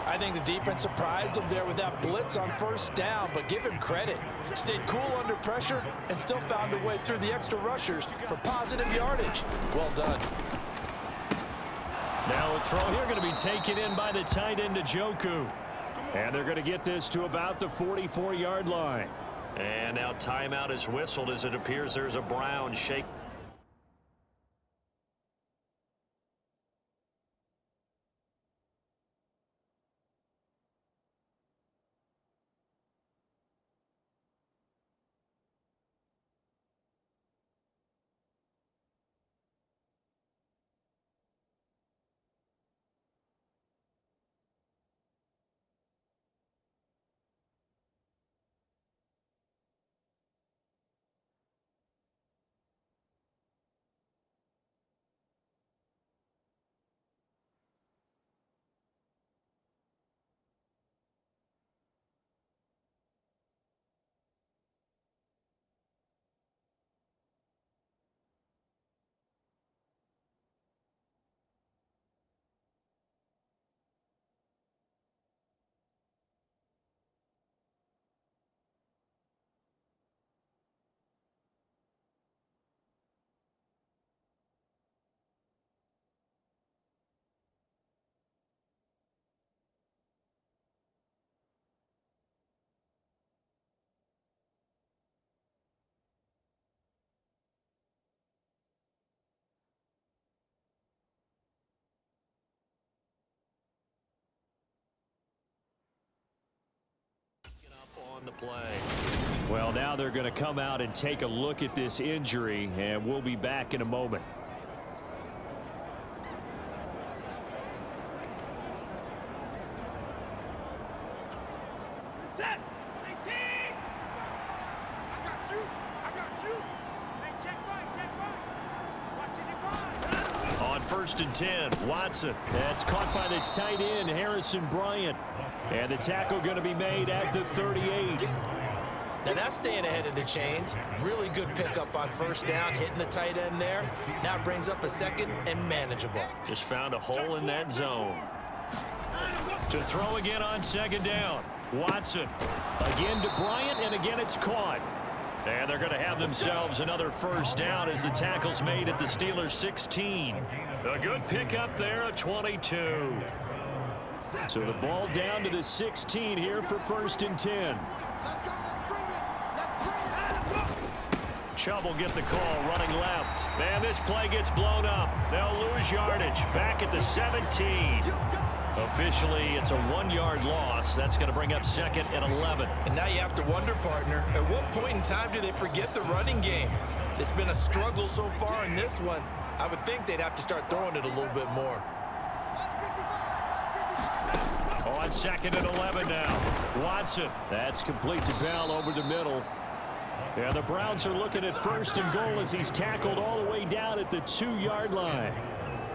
I think the defense surprised him there with that blitz on first down, but give him credit. Stayed cool under pressure and still found a way through the extra rushers for positive yardage. Well done. Now a throw here going to be taken in by the tight end Njoku. And they're going to get this to about the 44-yard line. And now timeout is whistled as it appears there's a Brown shake. On the play. Well, now they're going to come out and take a look at this injury, and we'll be back in a moment. Set. 18. I got you. I got you. Hey, check right. Watch it. first and 10. Watson. That's caught by the tight end, Harrison Bryant. And the tackle going to be made at the 38. Now that's staying ahead of the chains. Really good pickup on first down, hitting the tight end there. Now it brings up a second and manageable. Just found a hole in that zone. To throw again on second down. Watson. Again to Bryant, and again it's caught. And they're going to have themselves another first down as the tackle's made at the Steelers' 16. A good pickup there, a 22. So the ball down to the 16 here for first and 10. Chubb will get the call running left. And this play gets blown up. They'll lose yardage. Back at the 17. Officially, it's a 1-yard loss. That's going to bring up second and 11. And now you have to wonder, partner, at what point in time do they forget the running game? It's been a struggle so far in this one. I would think they'd have to start throwing it a little bit more. On second and 11 now. Watson. That's complete to Bell over the middle. Yeah, the Browns are looking at first and goal as he's tackled all the way down at the 2-yard line.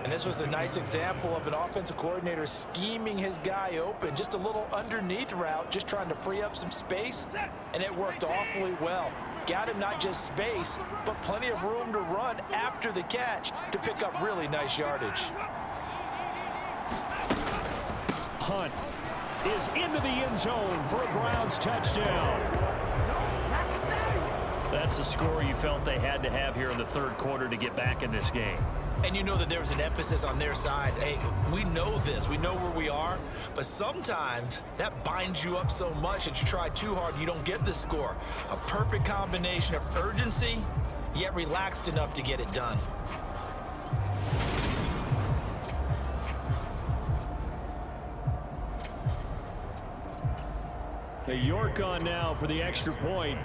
And this was a nice example of an offensive coordinator scheming his guy open. Just a little underneath route, just trying to free up some space, and it worked awfully well. Got him not just space, but plenty of room to run after the catch to pick up really nice yardage. Hunt is into the end zone for a Browns touchdown. That's the score you felt they had to have here in the third quarter to get back in this game. And you know that there was an emphasis on their side. Hey, we know this. We know where we are. But sometimes that binds you up so much that you try too hard, you don't get the score. A perfect combination of urgency, yet relaxed enough to get it done. The York on now for the extra point.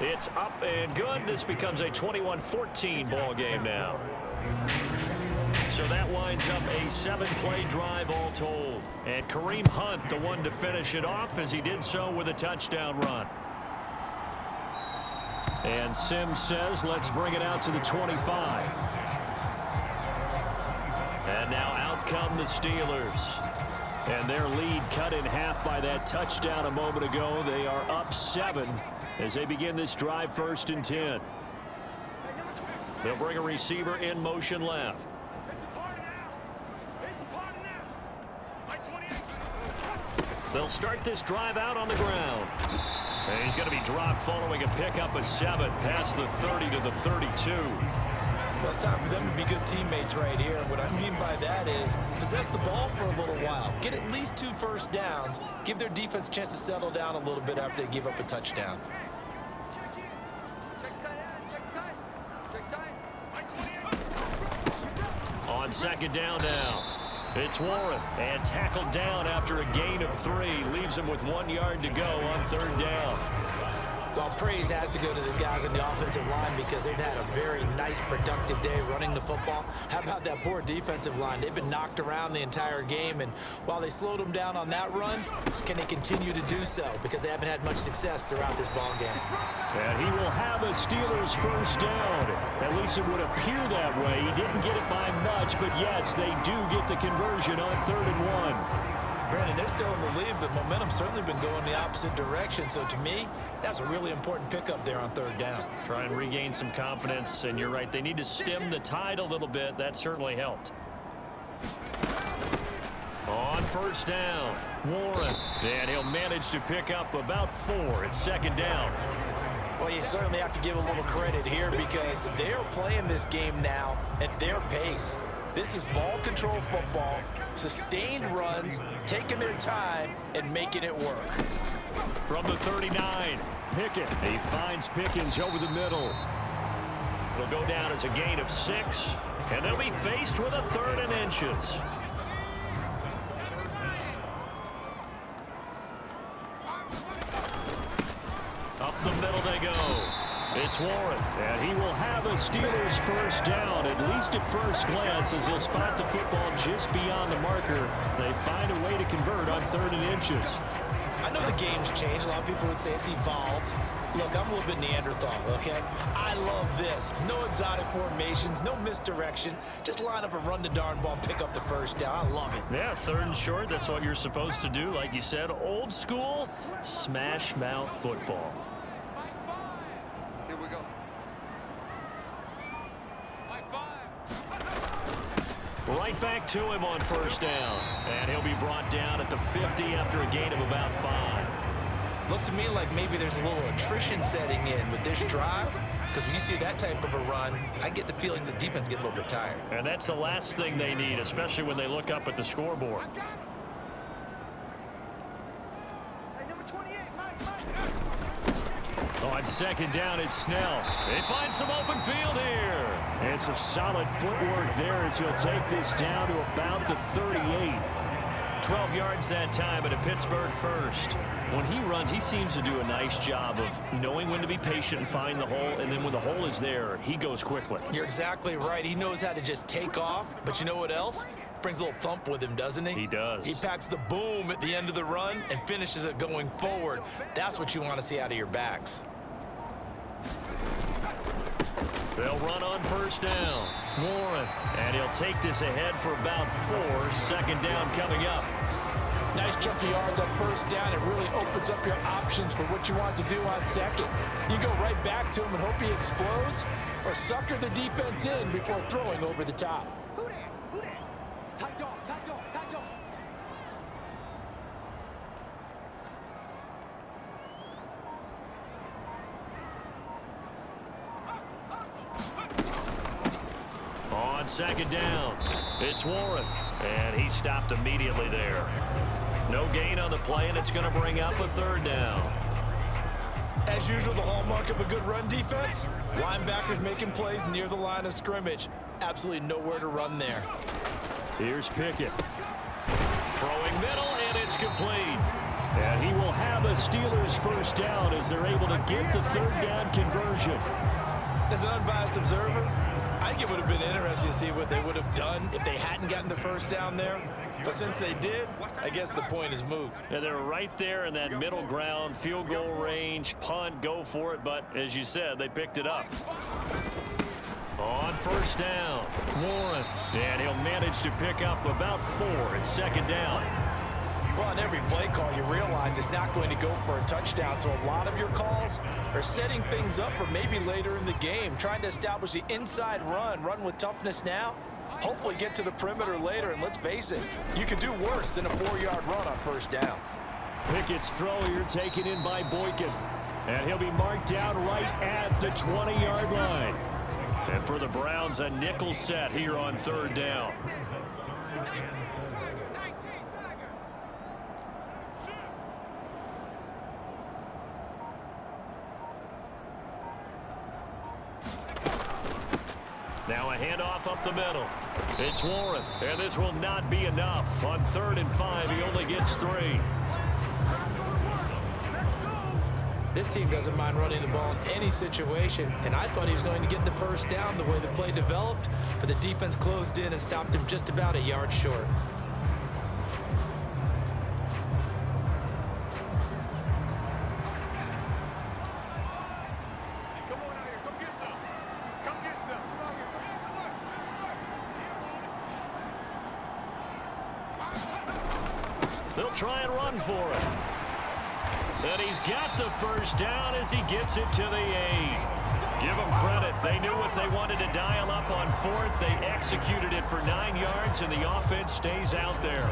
It's up and good. This becomes a 21-14 ball game now. So that winds up a 7-play drive all told. And Kareem Hunt, the one to finish it off, as he did so with a touchdown run. And Sims says, let's bring it out to the 25. And now out come the Steelers. And their lead cut in half by that touchdown a moment ago. They are up 7 as they begin this drive first and 10. They'll bring a receiver in motion left. They'll start this drive out on the ground. And he's going to be dropped following a pickup of 7 past the 30 to the 32. Well, it's time for them to be good teammates right here. And what I mean by that is possess the ball for a little while. Get at least 2 first downs. Give their defense a chance to settle down a little bit after they give up a touchdown. On second down now. It's Warren. And tackled down after a gain of 3. Leaves him with 1 yard to go on third down. Well, praise has to go to the guys on the offensive line because they've had a very nice, productive day running the football. How about that poor defensive line? They've been knocked around the entire game, and while they slowed them down on that run, can they continue to do so? Because they haven't had much success throughout this ball game. And he will have a Steelers first down. At least it would appear that way. He didn't get it by much, but yes, they do get the conversion on 3rd and 1. Brandon, they're still in the lead, but momentum's certainly been going the opposite direction. So to me, that's a really important pickup there on 3rd down. Try and regain some confidence, and you're right. They need to stem the tide a little bit. That certainly helped. On first down, Warren. And he'll manage to pick up about 4 at 2nd down. Well, you certainly have to give a little credit here because they're playing this game now at their pace. This is ball control football, sustained runs, taking their time, and making it work. From the 39, Pickett. He finds Pickens over the middle. It'll go down as a gain of 6, and they'll be faced with a 3rd and inches. Up the middle they go. It's Warren, and he will have a Steelers first down, at least at first glance, as he'll spot the football just beyond the marker. They find a way to convert on 3rd and inches. I know the game's changed. A lot of people would say it's evolved. Look, I'm a little bit Neanderthal, okay? I love this. No exotic formations, no misdirection. Just line up and run the darn ball and pick up the first down. I love it. Yeah, 3rd and short, that's what you're supposed to do. Like you said, old school, smash mouth football. Here we go. Right back to him on first down. And he'll be brought down at the 50 after a gain of about 5. Looks to me like maybe there's a little attrition setting in with this drive, because when you see that type of a run, I get the feeling the defense get a little bit tired. And that's the last thing they need, especially when they look up at the scoreboard. On 2nd down, it's Snell. They find some open field here. And some solid footwork there as he'll take this down to about the 38. 12 yards that time at a Pittsburgh first. When he runs, he seems to do a nice job of knowing when to be patient and find the hole, and then when the hole is there, he goes quickly. You're exactly right. He knows how to just take off, but you know what else? Brings a little thump with him, doesn't he? He does. He packs the boom at the end of the run and finishes it going forward. That's what you want to see out of your backs. They'll run on first down. Warren, and he'll take this ahead for about 4. 2nd down coming up. Nice chunk of yards on first down. It really opens up your options for what you want to do on 2nd. You go right back to him and hope he explodes, or sucker the defense in before throwing over the top. Who that? Who that? Tight dog, tight dog, tight dog. On 2nd down, it's Warren, and he stopped immediately there. No gain on the play, and it's going to bring up a 3rd down. As usual, the hallmark of a good run defense, linebackers making plays near the line of scrimmage. Absolutely nowhere to run there. Here's Pickett. Throwing middle, and it's complete. And he will have a Steelers first down as they're able to get the 3rd down conversion. As an unbiased observer, I think it would have been interesting to see what they would have done if they hadn't gotten the first down there. But since they did, I guess the point is moot. And they're right there in that middle ground, field goal range, punt, go for it. But as you said, they picked it up. On first down, Warren, and he'll manage to pick up about 4 at 2nd down. Well, on every play call, you realize it's not going to go for a touchdown. So a lot of your calls are setting things up for maybe later in the game, trying to establish the inside run with toughness now. Hopefully get to the perimeter later, and let's face it, you could do worse than a 4-yard run on first down. Pickett's throw here taken in by Boykin, and he'll be marked down right at the 20-yard line. And for the Browns, a nickel set here on 3rd down. Now a handoff up the middle. It's Warren, and this will not be enough. On 3rd and 5, he only gets 3. This team doesn't mind running the ball in any situation, and I thought he was going to get the first down the way the play developed, but the defense closed in and stopped him just about a yard short. Come on out here. Come get some. Come get some. Come out here. Come on. They'll try and run for it. And he's got the first down as he gets it to the 8. Give them credit. They knew what they wanted to dial up on 4th. They executed it for 9 yards, and the offense stays out there.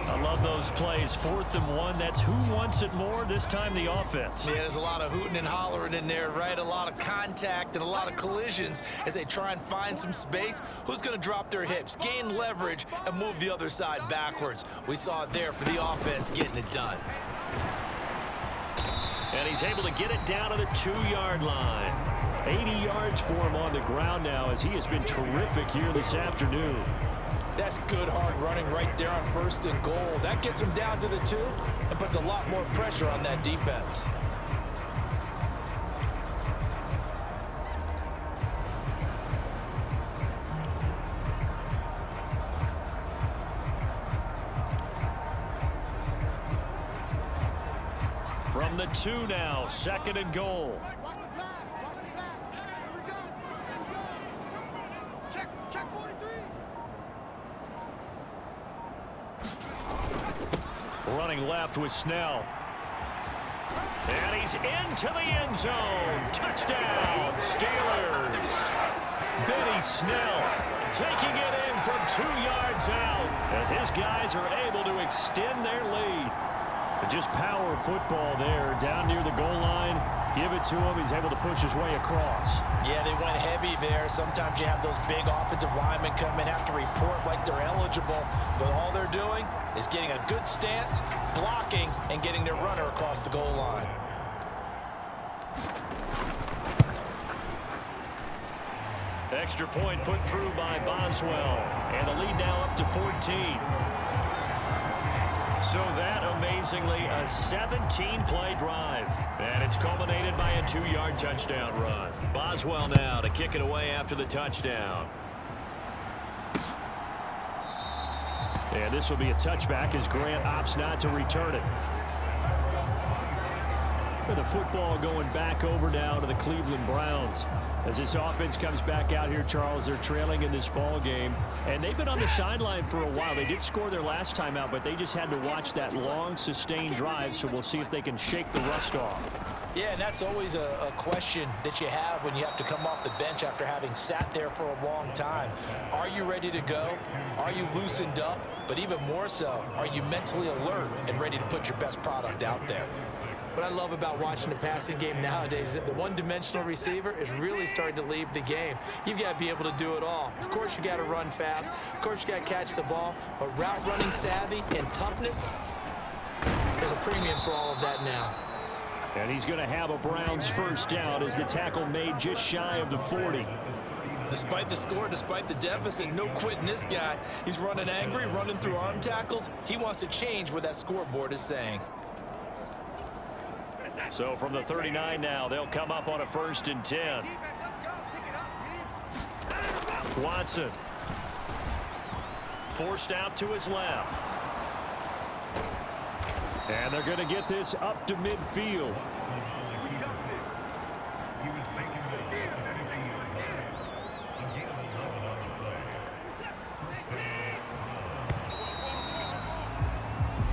I love those plays. 4th and 1. That's who wants it more, this time the offense. Yeah, there's a lot of hooting and hollering in there, right? A lot of contact and a lot of collisions as they try and find some space. Who's going to drop their hips, gain leverage, and move the other side backwards? We saw it there for the offense getting it done. And he's able to get it down to the 2-yard line. 80 yards for him on the ground now as he has been terrific here this afternoon. That's good hard running right there on 1st and goal. That gets him down to the 2 and puts a lot more pressure on that defense. From the 2 now, 2nd and goal. Watch the pass. Watch the pass. Here we go. Here we go. Check 43. Running left with Snell. And he's into the end zone. Touchdown, Steelers. Benny Snell taking it in from 2 yards out as his guys are able to extend their lead. Just power football there down near the goal line. Give it to him. He's able to push his way across. Yeah, they went heavy there. Sometimes you have those big offensive linemen come in, have to report like they're eligible, but all they're doing is getting a good stance, blocking, and getting their runner across the goal line. Extra point put through by Boswell, and the lead now up to 14. So that, amazingly, a 17-play drive. And it's culminated by a 2-yard touchdown run. Boswell now to kick it away after the touchdown. And this will be a touchback as Grant opts not to return it. And the football going back over now to the Cleveland Browns. As this offense comes back out here, Charles, they're trailing in this ball game. And they've been on the sideline for a while. They did score their last time out, but they just had to watch that long, sustained drive. So we'll see if they can shake the rust off. Yeah, and that's always a question that you have when you have to come off the bench after having sat there for a long time. Are you ready to go? Are you loosened up? But even more so, are you mentally alert and ready to put your best product out there? What I love about watching the passing game nowadays is that the one-dimensional receiver is really starting to leave the game. You've got to be able to do it all. Of course, you got to run fast. Of course, you got to catch the ball. But route running savvy and toughness, there's a premium for all of that now. And he's going to have a Browns first down as the tackle made just shy of the 40. Despite the score, despite the deficit, no quitting this guy. He's running angry, running through arm tackles. He wants to change what that scoreboard is saying. So from the 39 now, they'll come up on a 1st and 10. Watson. Forced out to his left. And they're going to get this up to midfield.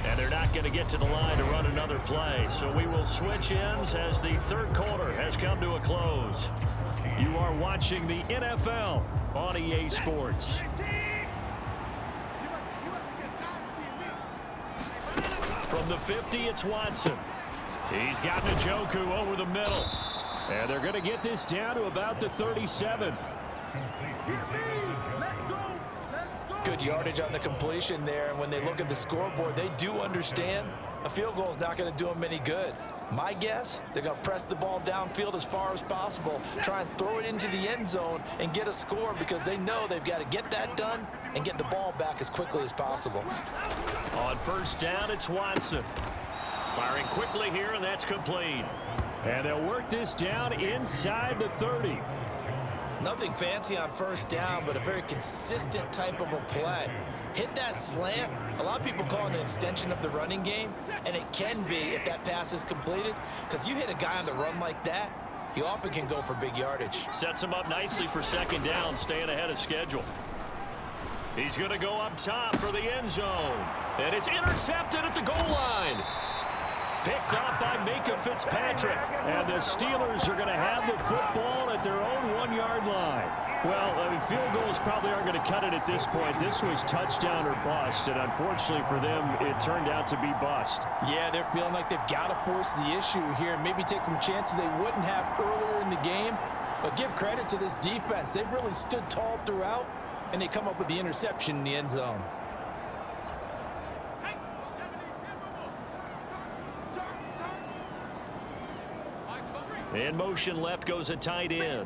And they're not going to get to the line to run another play. So we will switch ends as the 3rd quarter has come to a close. You are watching the NFL on EA Sports. From the 50, it's Watson. He's got Njoku over the middle. And they're going to get this down to about the 37. Good yardage on the completion there, and when they look at the scoreboard, they do understand a field goal is not going to do them any good. My guess, they're going to press the ball downfield as far as possible, try and throw it into the end zone and get a score because they know they've got to get that done and get the ball back as quickly as possible. On 1st down, it's Watson. Firing quickly here, and that's complete. And they'll work this down inside the 30. Nothing fancy on 1st down, but a very consistent type of a play. Hit that slant. A lot of people call it an extension of the running game, and it can be if that pass is completed, because you hit a guy on the run like that, he often can go for big yardage. Sets him up nicely for 2nd down, staying ahead of schedule. He's going to go up top for the end zone, and it's intercepted at the goal line. Picked up by Micah Fitzpatrick. And the Steelers are going to have the football at their own 1-yard line. Well, I mean, field goals probably aren't going to cut it at this point. This was touchdown or bust, and unfortunately for them, it turned out to be bust. Yeah, they're feeling like they've got to force the issue here and maybe take some chances they wouldn't have earlier in the game. But give credit to this defense. They've really stood tall throughout, and they come up with the interception in the end zone. In motion left goes a tight end.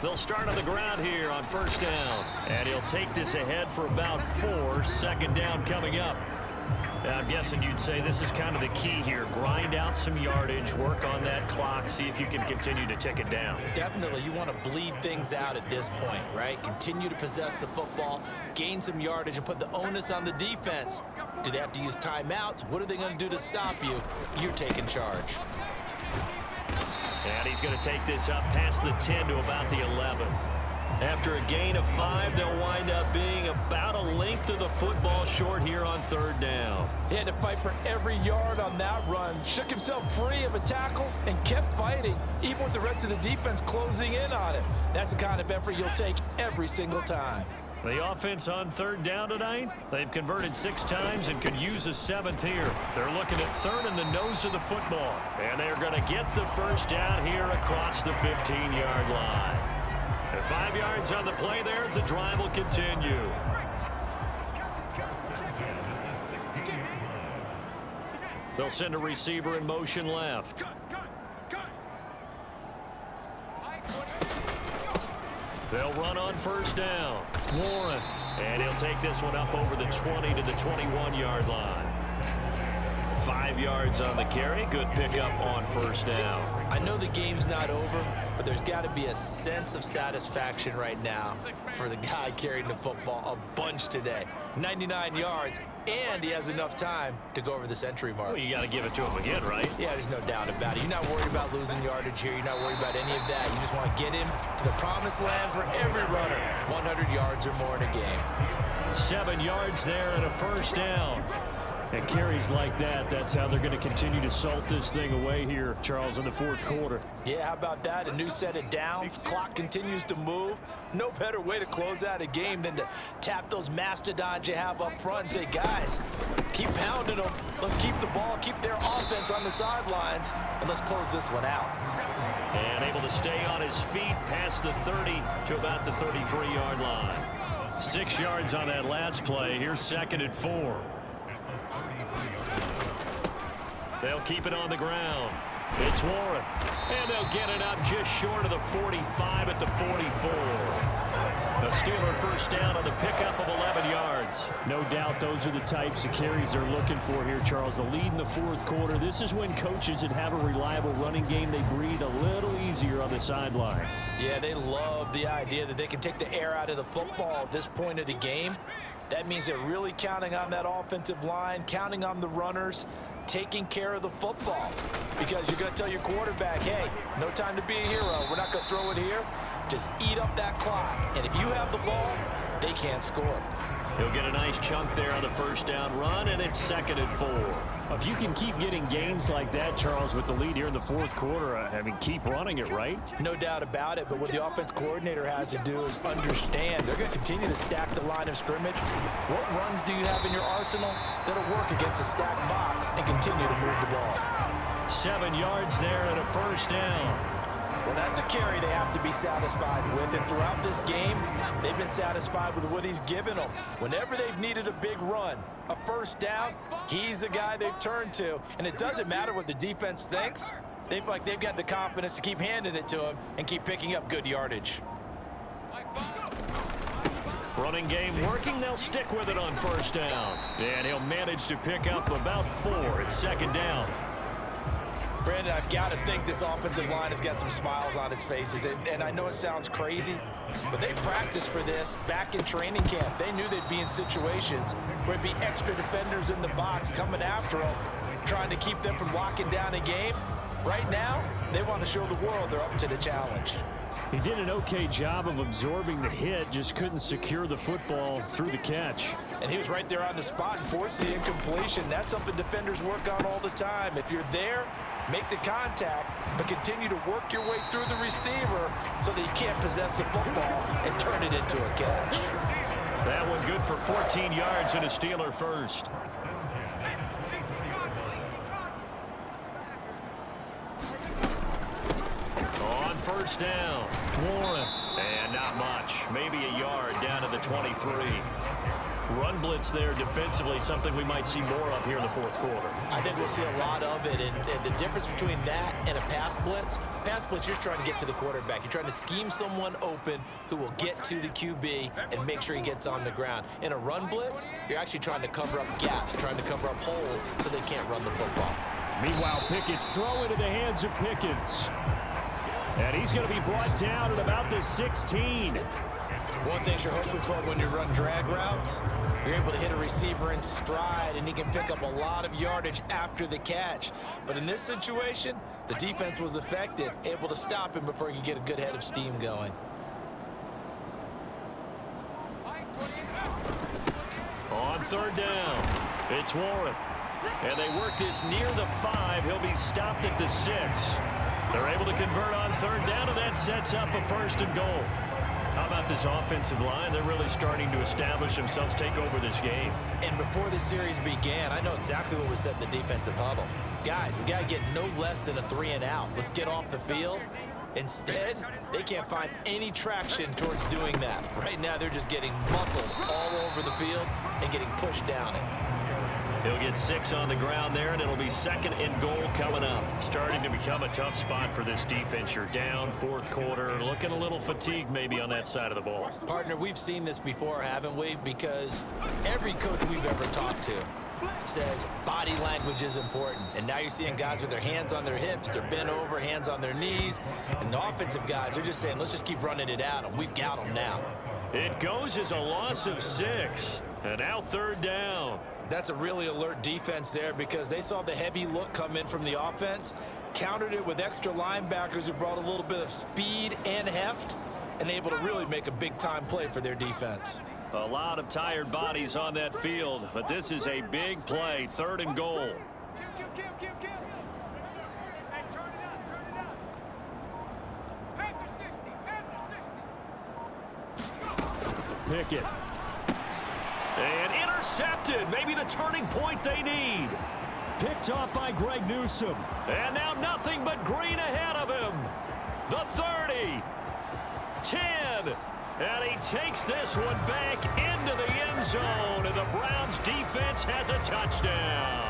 They'll start on the ground here on 1st down. And he'll take this ahead for about 4. 2nd down coming up. I'm guessing you'd say this is kind of the key here. Grind out some yardage, work on that clock, see if you can continue to tick it down. Definitely, you want to bleed things out at this point, right? Continue to possess the football, gain some yardage, and put the onus on the defense. Do they have to use timeouts? What are they going to do to stop you? You're taking charge. And he's going to take this up past the 10 to about the 11. After a gain of 5, they'll wind up being about a length of the football short here on 3rd down. He had to fight for every yard on that run. Shook himself free of a tackle and kept fighting, even with the rest of the defense closing in on him. That's the kind of effort you'll take every single time. The offense on 3rd down tonight, they've converted 6 times and could use a 7th here. They're looking at 3rd in the nose of the football. And they're going to get the 1st down here across the 15-yard line. And 5 yards on the play there as the drive will continue. They'll send a receiver in motion left. They'll run on 1st down. Warren. And he'll take this one up over the 20 to the 21-yard line. 5 yards on the carry. Good pickup on 1st down. I know the game's not over, but there's got to be a sense of satisfaction right now for the guy carrying the football a bunch today. 99 yards, and he has enough time to go over the century mark. Well, you got to give it to him again, right? Yeah, there's no doubt about it. You're not worried about losing yardage here. You're not worried about any of that. You just want to get him to the promised land for every runner. 100 yards or more in a game. 7 yards there and a 1st down. And carries like that, that's how they're going to continue to salt this thing away here, Charles, in the 4th quarter. Yeah, how about that? A new set of downs. Clock continues to move. No better way to close out a game than to tap those mastodons you have up front and say, guys, keep pounding them. Let's keep the ball, keep their offense on the sidelines, and let's close this one out. And able to stay on his feet past the 30 to about the 33-yard line. 6 yards on that last play. Here's 2nd and 4. They'll keep it on the ground. It's Warren. And they'll get it up just short of the 45 at the 44. A Steeler 1st down on the pickup of 11 yards. No doubt those are the types of carries they're looking for here, Charles. The lead in the 4th quarter. This is when coaches that have a reliable running game, they breathe a little easier on the sideline. Yeah, they love the idea that they can take the air out of the football at this point of the game. That means they're really counting on that offensive line, counting on the runners, taking care of the football. Because you're going to tell your quarterback, hey, no time to be a hero. We're not going to throw it here. Just eat up that clock. And if you have the ball, they can't score. He'll get a nice chunk there on the 1st down run, and it's 2nd and 4. If you can keep getting gains like that, Charles, with the lead here in the 4th quarter, I mean, keep running it, right? No doubt about it, but what the offense coordinator has to do is understand they're going to continue to stack the line of scrimmage. What runs do you have in your arsenal that'll work against a stacked box and continue to move the ball? 7 yards there and a 1st down. Well, that's a carry they have to be satisfied with, and throughout this game, they've been satisfied with what he's given them. Whenever they've needed a big run, a 1st down, he's the guy they've turned to, and it doesn't matter what the defense thinks. They feel like they've got the confidence to keep handing it to him and keep picking up good yardage. Running game working, they'll stick with it on 1st down. And he'll manage to pick up about 4. It's 2nd down. Brandon, I've got to think this offensive line has got some smiles on its faces. And I know it sounds crazy, but they practiced for this back in training camp. They knew they'd be in situations where it'd be extra defenders in the box coming after them, trying to keep them from locking down a game. Right now, they want to show the world they're up to the challenge. He did an okay job of absorbing the hit, just couldn't secure the football through the catch. And he was right there on the spot and forced the incompletion. That's something defenders work on all the time. If you're there, make the contact, but continue to work your way through the receiver so that you can't possess the football and turn it into a catch. That one good for 14 yards and a Steeler 1st. On first down. Warren. And not much. Maybe a yard down to the 23. Run blitz there defensively, something we might see more of here in the fourth quarter. I think we'll see a lot of it, and the difference between that and a pass blitz, you're trying to get to the quarterback. You're trying to scheme someone open who will get to the QB and make sure he gets on the ground. In a run blitz, you're actually trying to cover up gaps, trying to cover up holes so they can't run the football. Meanwhile, Pickett's throw into the hands of Pickens. And he's going to be brought down at about the 16. One thing you're hoping for when you run drag routes, you're able to hit a receiver in stride, and he can pick up a lot of yardage after the catch. But in this situation, the defense was effective, able to stop him before he could get a good head of steam going. On third down, it's Warren. And they work this near the 5. He'll be stopped at the 6. They're able to convert on third down, and that sets up a 1st and goal. How about this offensive line? They're really starting to establish themselves, take over this game. And before the series began, I know exactly what was said in the defensive huddle. Guys, we got to get no less than a 3 and out. Let's get off the field. Instead, they can't find any traction towards doing that. Right now, they're just getting muscled all over the field and getting pushed down it. He'll get 6 on the ground there, and it'll be 2nd and goal coming up. Starting to become a tough spot for this defense. You're down, fourth quarter, looking a little fatigued maybe on that side of the ball. Partner, we've seen this before, haven't we? Because every coach we've ever talked to says body language is important. And now you're seeing guys with their hands on their hips, they're bent over, hands on their knees. And the offensive guys are just saying, let's just keep running it at them. We've got them now. It goes as a loss of 6. And now third down. That's a really alert defense there because they saw the heavy look come in from the offense, countered it with extra linebackers who brought a little bit of speed and heft, and able to really make a big-time play for their defense. A lot of tired bodies on that field, but this is a big play, 3rd and goal. Kill. Hey, turn it up. Panther 60. Pickett. And intercepted. Maybe the turning point they need. Picked off by Greg Newsome. And now nothing but green ahead of him. The 30. 10. And he takes this one back into the end zone. And the Browns defense has a touchdown.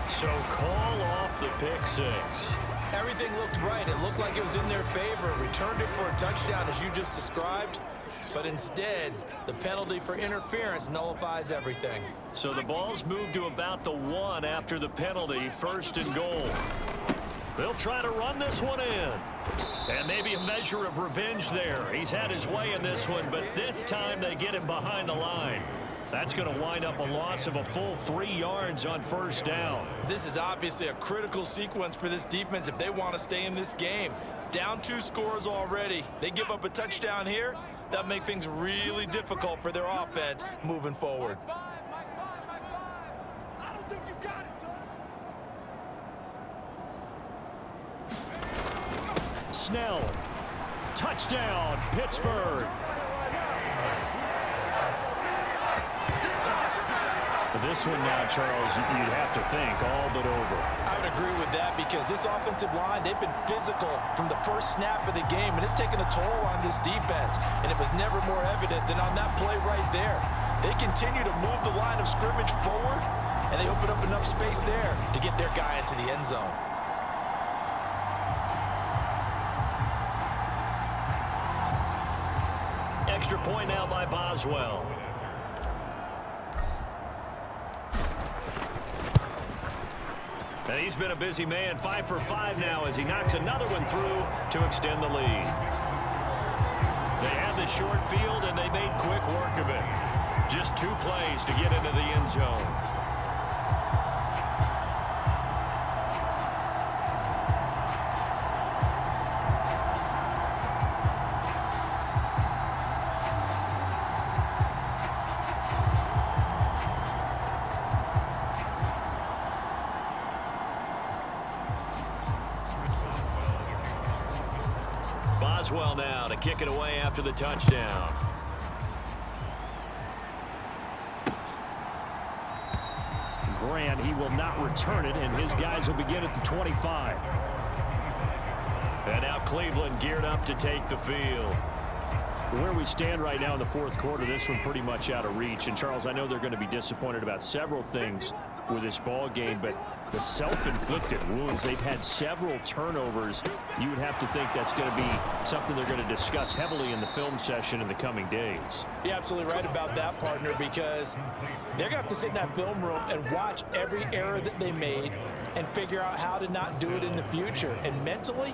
So call off the pick 6. Everything looked right. It looked like it was in their favor. Returned it for a touchdown, as you just described. But instead, the penalty for interference nullifies everything. So the ball's moved to about the 1 after the penalty, 1st and goal. They'll try to run this one in. And maybe a measure of revenge there. He's had his way in this one, but this time they get him behind the line. That's going to wind up a loss of a full 3 yards on 1st down. This is obviously a critical sequence for this defense if they want to stay in this game. Down 2 scores already. They give up a touchdown here. That'll make things really difficult for their offense moving forward. I don't think you got it, son. Snell. Touchdown, Pittsburgh. This one now, Charles, you'd have to think all but over. I would agree with that because this offensive line, they've been physical from the first snap of the game, and it's taken a toll on this defense. And it was never more evident than on that play right there. They continue to move the line of scrimmage forward, and they open up enough space there To get their guy into the end zone. Extra point now by Boswell. And he's been a busy man, 5 for 5 now as he knocks another one through to extend the lead. They had the short field, and they made quick work of it. Just 2 plays to get into the end zone. Boswell now to kick it away after the touchdown. Grant. He will not return it, and his guys will begin at the 25. And now Cleveland geared up to take the field. Where we stand right now in the fourth quarter, this one pretty much out of reach. And, Charles, I know they're going to be disappointed about several things with this ball game, but the self-inflicted wounds, they've had several turnovers. You would have to think that's going to be something they're going to discuss heavily in the film session in the coming days. You're absolutely right about that, partner, because they're going to have to sit in that film room and watch every error that they made and figure out how to not do it in the future. And mentally,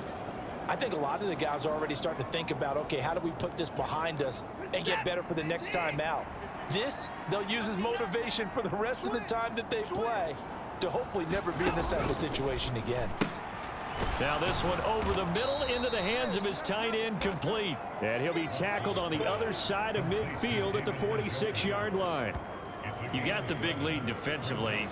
I think a lot of the guys are already starting to think about, okay, how do we put this behind us and get better for the next time out? This, they'll use as motivation for the rest of the time that they play to hopefully never be in this type of situation again. Now this one over the middle into the hands of his tight end, complete. And he'll be tackled on the other side of midfield at the 46-yard line. You got the big lead defensively,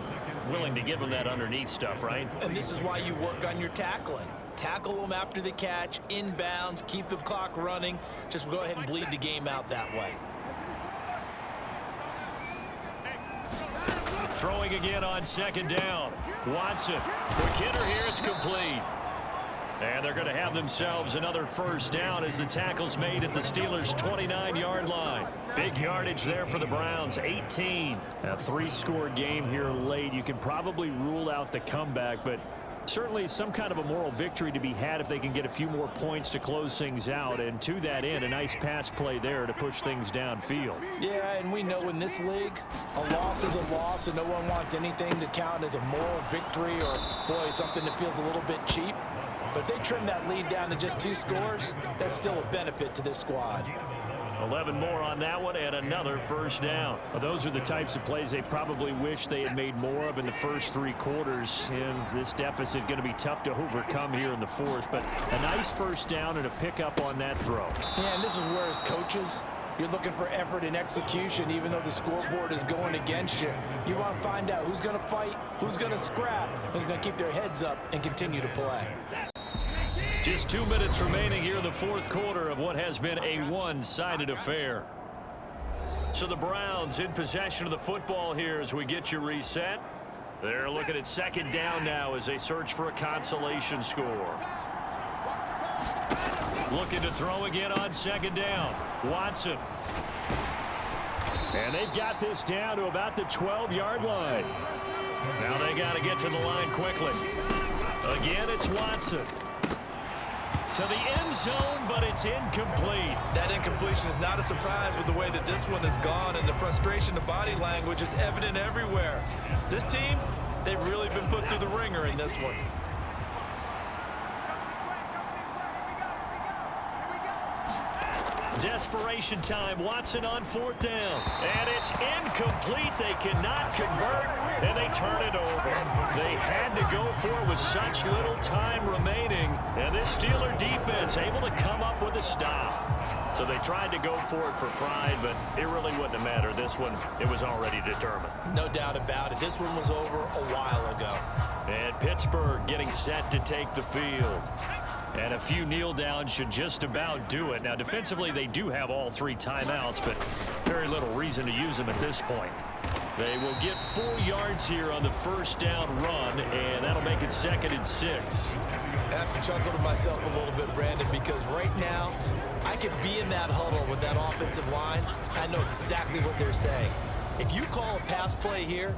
willing to give him that underneath stuff, right? And this is why you work on your tackling. Tackle them after the catch, inbounds, keep the clock running. Just go ahead and bleed the game out that way. Throwing again on second down. Watson. Quick hitter here. It's complete. And they're going to have themselves another first down as the tackle's made at the Steelers' 29-yard line. Big yardage there for the Browns, 18. A 3-score game here late. You can probably rule out the comeback, but certainly some kind of a moral victory to be had if they can get a few more points to close things out. And to that end, a nice pass play there to push things downfield. Yeah, and we know in this league, a loss is a loss, and no one wants anything to count as a moral victory or, boy, something that feels a little bit cheap. But if they trim that lead down to just 2 scores, that's still a benefit to this squad. 11 more on that one and another first down. Well, those are the types of plays they probably wish they had made more of in the first 3 quarters. And this deficit going to be tough to overcome here in the fourth. But a nice first down and a pickup on that throw. Yeah, and this is where as coaches, you're looking for effort and execution even though the scoreboard is going against you. You want to find out who's going to fight, who's going to scrap, who's going to keep their heads up and continue to play. Just 2 minutes remaining here in the fourth quarter of what has been a one-sided affair. So the Browns in possession of the football here as we get you reset. They're looking at second down now as they search for a consolation score. Looking to throw again on second down. Watson. And they've got this down to about the 12-yard line. Now they got to get to the line quickly. Again, it's Watson. To the end zone, but it's incomplete. That incompletion is not a surprise with the way that this one has gone, and the frustration, the body language is evident everywhere. This team, they've really been put through the ringer in this one. Desperation time. Watson on fourth down. And it's incomplete. They cannot convert, and they turn it over. They had to go for it with such little time remaining. And this Steeler defense able to come up with a stop. So they tried to go for it for pride, but it really wouldn't have mattered. This one, it was already determined. No doubt about it. This one was over a while ago. And Pittsburgh getting set to take the field. And a few kneel downs should just about do it. Now, defensively, they do have all 3 timeouts, but very little reason to use them at this point. They will get 4 yards here on the first down run, and that'll make it 2nd and 6. I have to chuckle to myself a little bit, Brandon, because right now I could be in that huddle with that offensive line. I know exactly what they're saying. If you call a pass play here,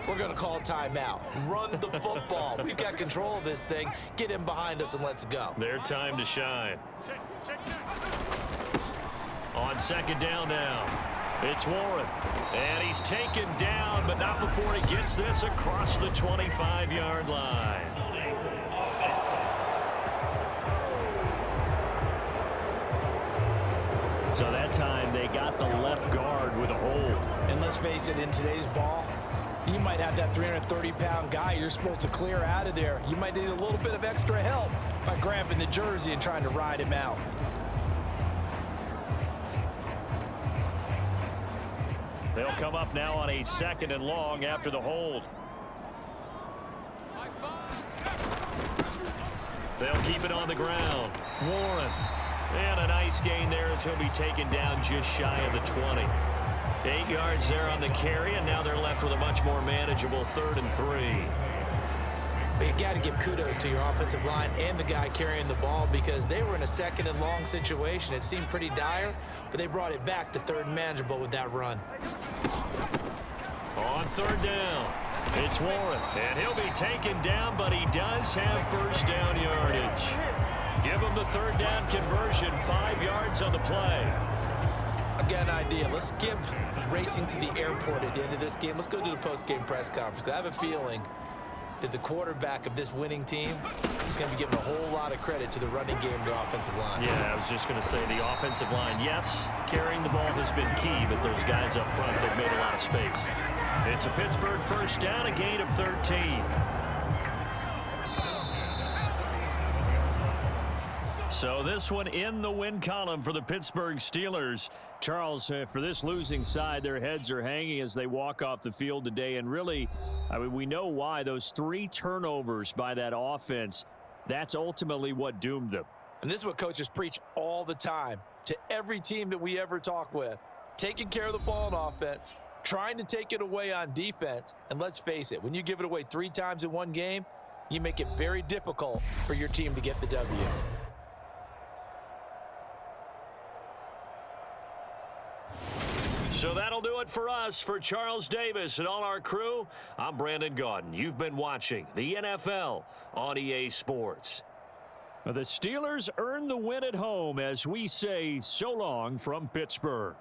we're going to call timeout. Run the football. We've got control of this thing. Get in behind us and let's go. Their time to shine. On second down now, it's Warren. And he's taken down, but not before he gets this across the 25-yard line. So that time they got the left guard with a hold. And let's face it, in today's ball, you might have that 330-pound guy you're supposed to clear out of there. You might need a little bit of extra help by grabbing the jersey and trying to ride him out. They'll come up now on a 2nd and long after the hold. They'll keep it on the ground. Warren. And a nice gain there as he'll be taken down just shy of the 20. 8 yards there on the carry, and now they're left with a much more manageable 3rd and 3. But you got to give kudos to your offensive line and the guy carrying the ball because they were in a 2nd and long situation. It seemed pretty dire, but they brought it back to 3rd and manageable with that run. On 3rd down, it's Warren, and he'll be taken down, but he does have 1st down yardage. Give him the 3rd down conversion, 5 yards on the play. I've got an idea. Let's skip racing to the airport at the end of this game. Let's go to the post-game press conference. I have a feeling that the quarterback of this winning team is going to be giving a whole lot of credit to the running game and the offensive line. Yeah, I was just going to say the offensive line, yes, carrying the ball has been key, but those guys up front, they've made a lot of space. It's a Pittsburgh 1st down, a gain of 13. So this one in the win column for the Pittsburgh Steelers. Charles, for this losing side, their heads are hanging as they walk off the field today. And really, I mean, we know why. Those 3 turnovers by that offense, that's ultimately what doomed them. And this is what coaches preach all the time to every team that we ever talk with. Taking care of the ball on offense, trying to take it away on defense. And let's face it, when you give it away 3 times in one game, you make it very difficult for your team to get the W. So that'll do it for us. For Charles Davis and all our crew, I'm Brandon Gaudin. You've been watching the NFL on EA Sports. The Steelers earn the win at home as we say so long from Pittsburgh.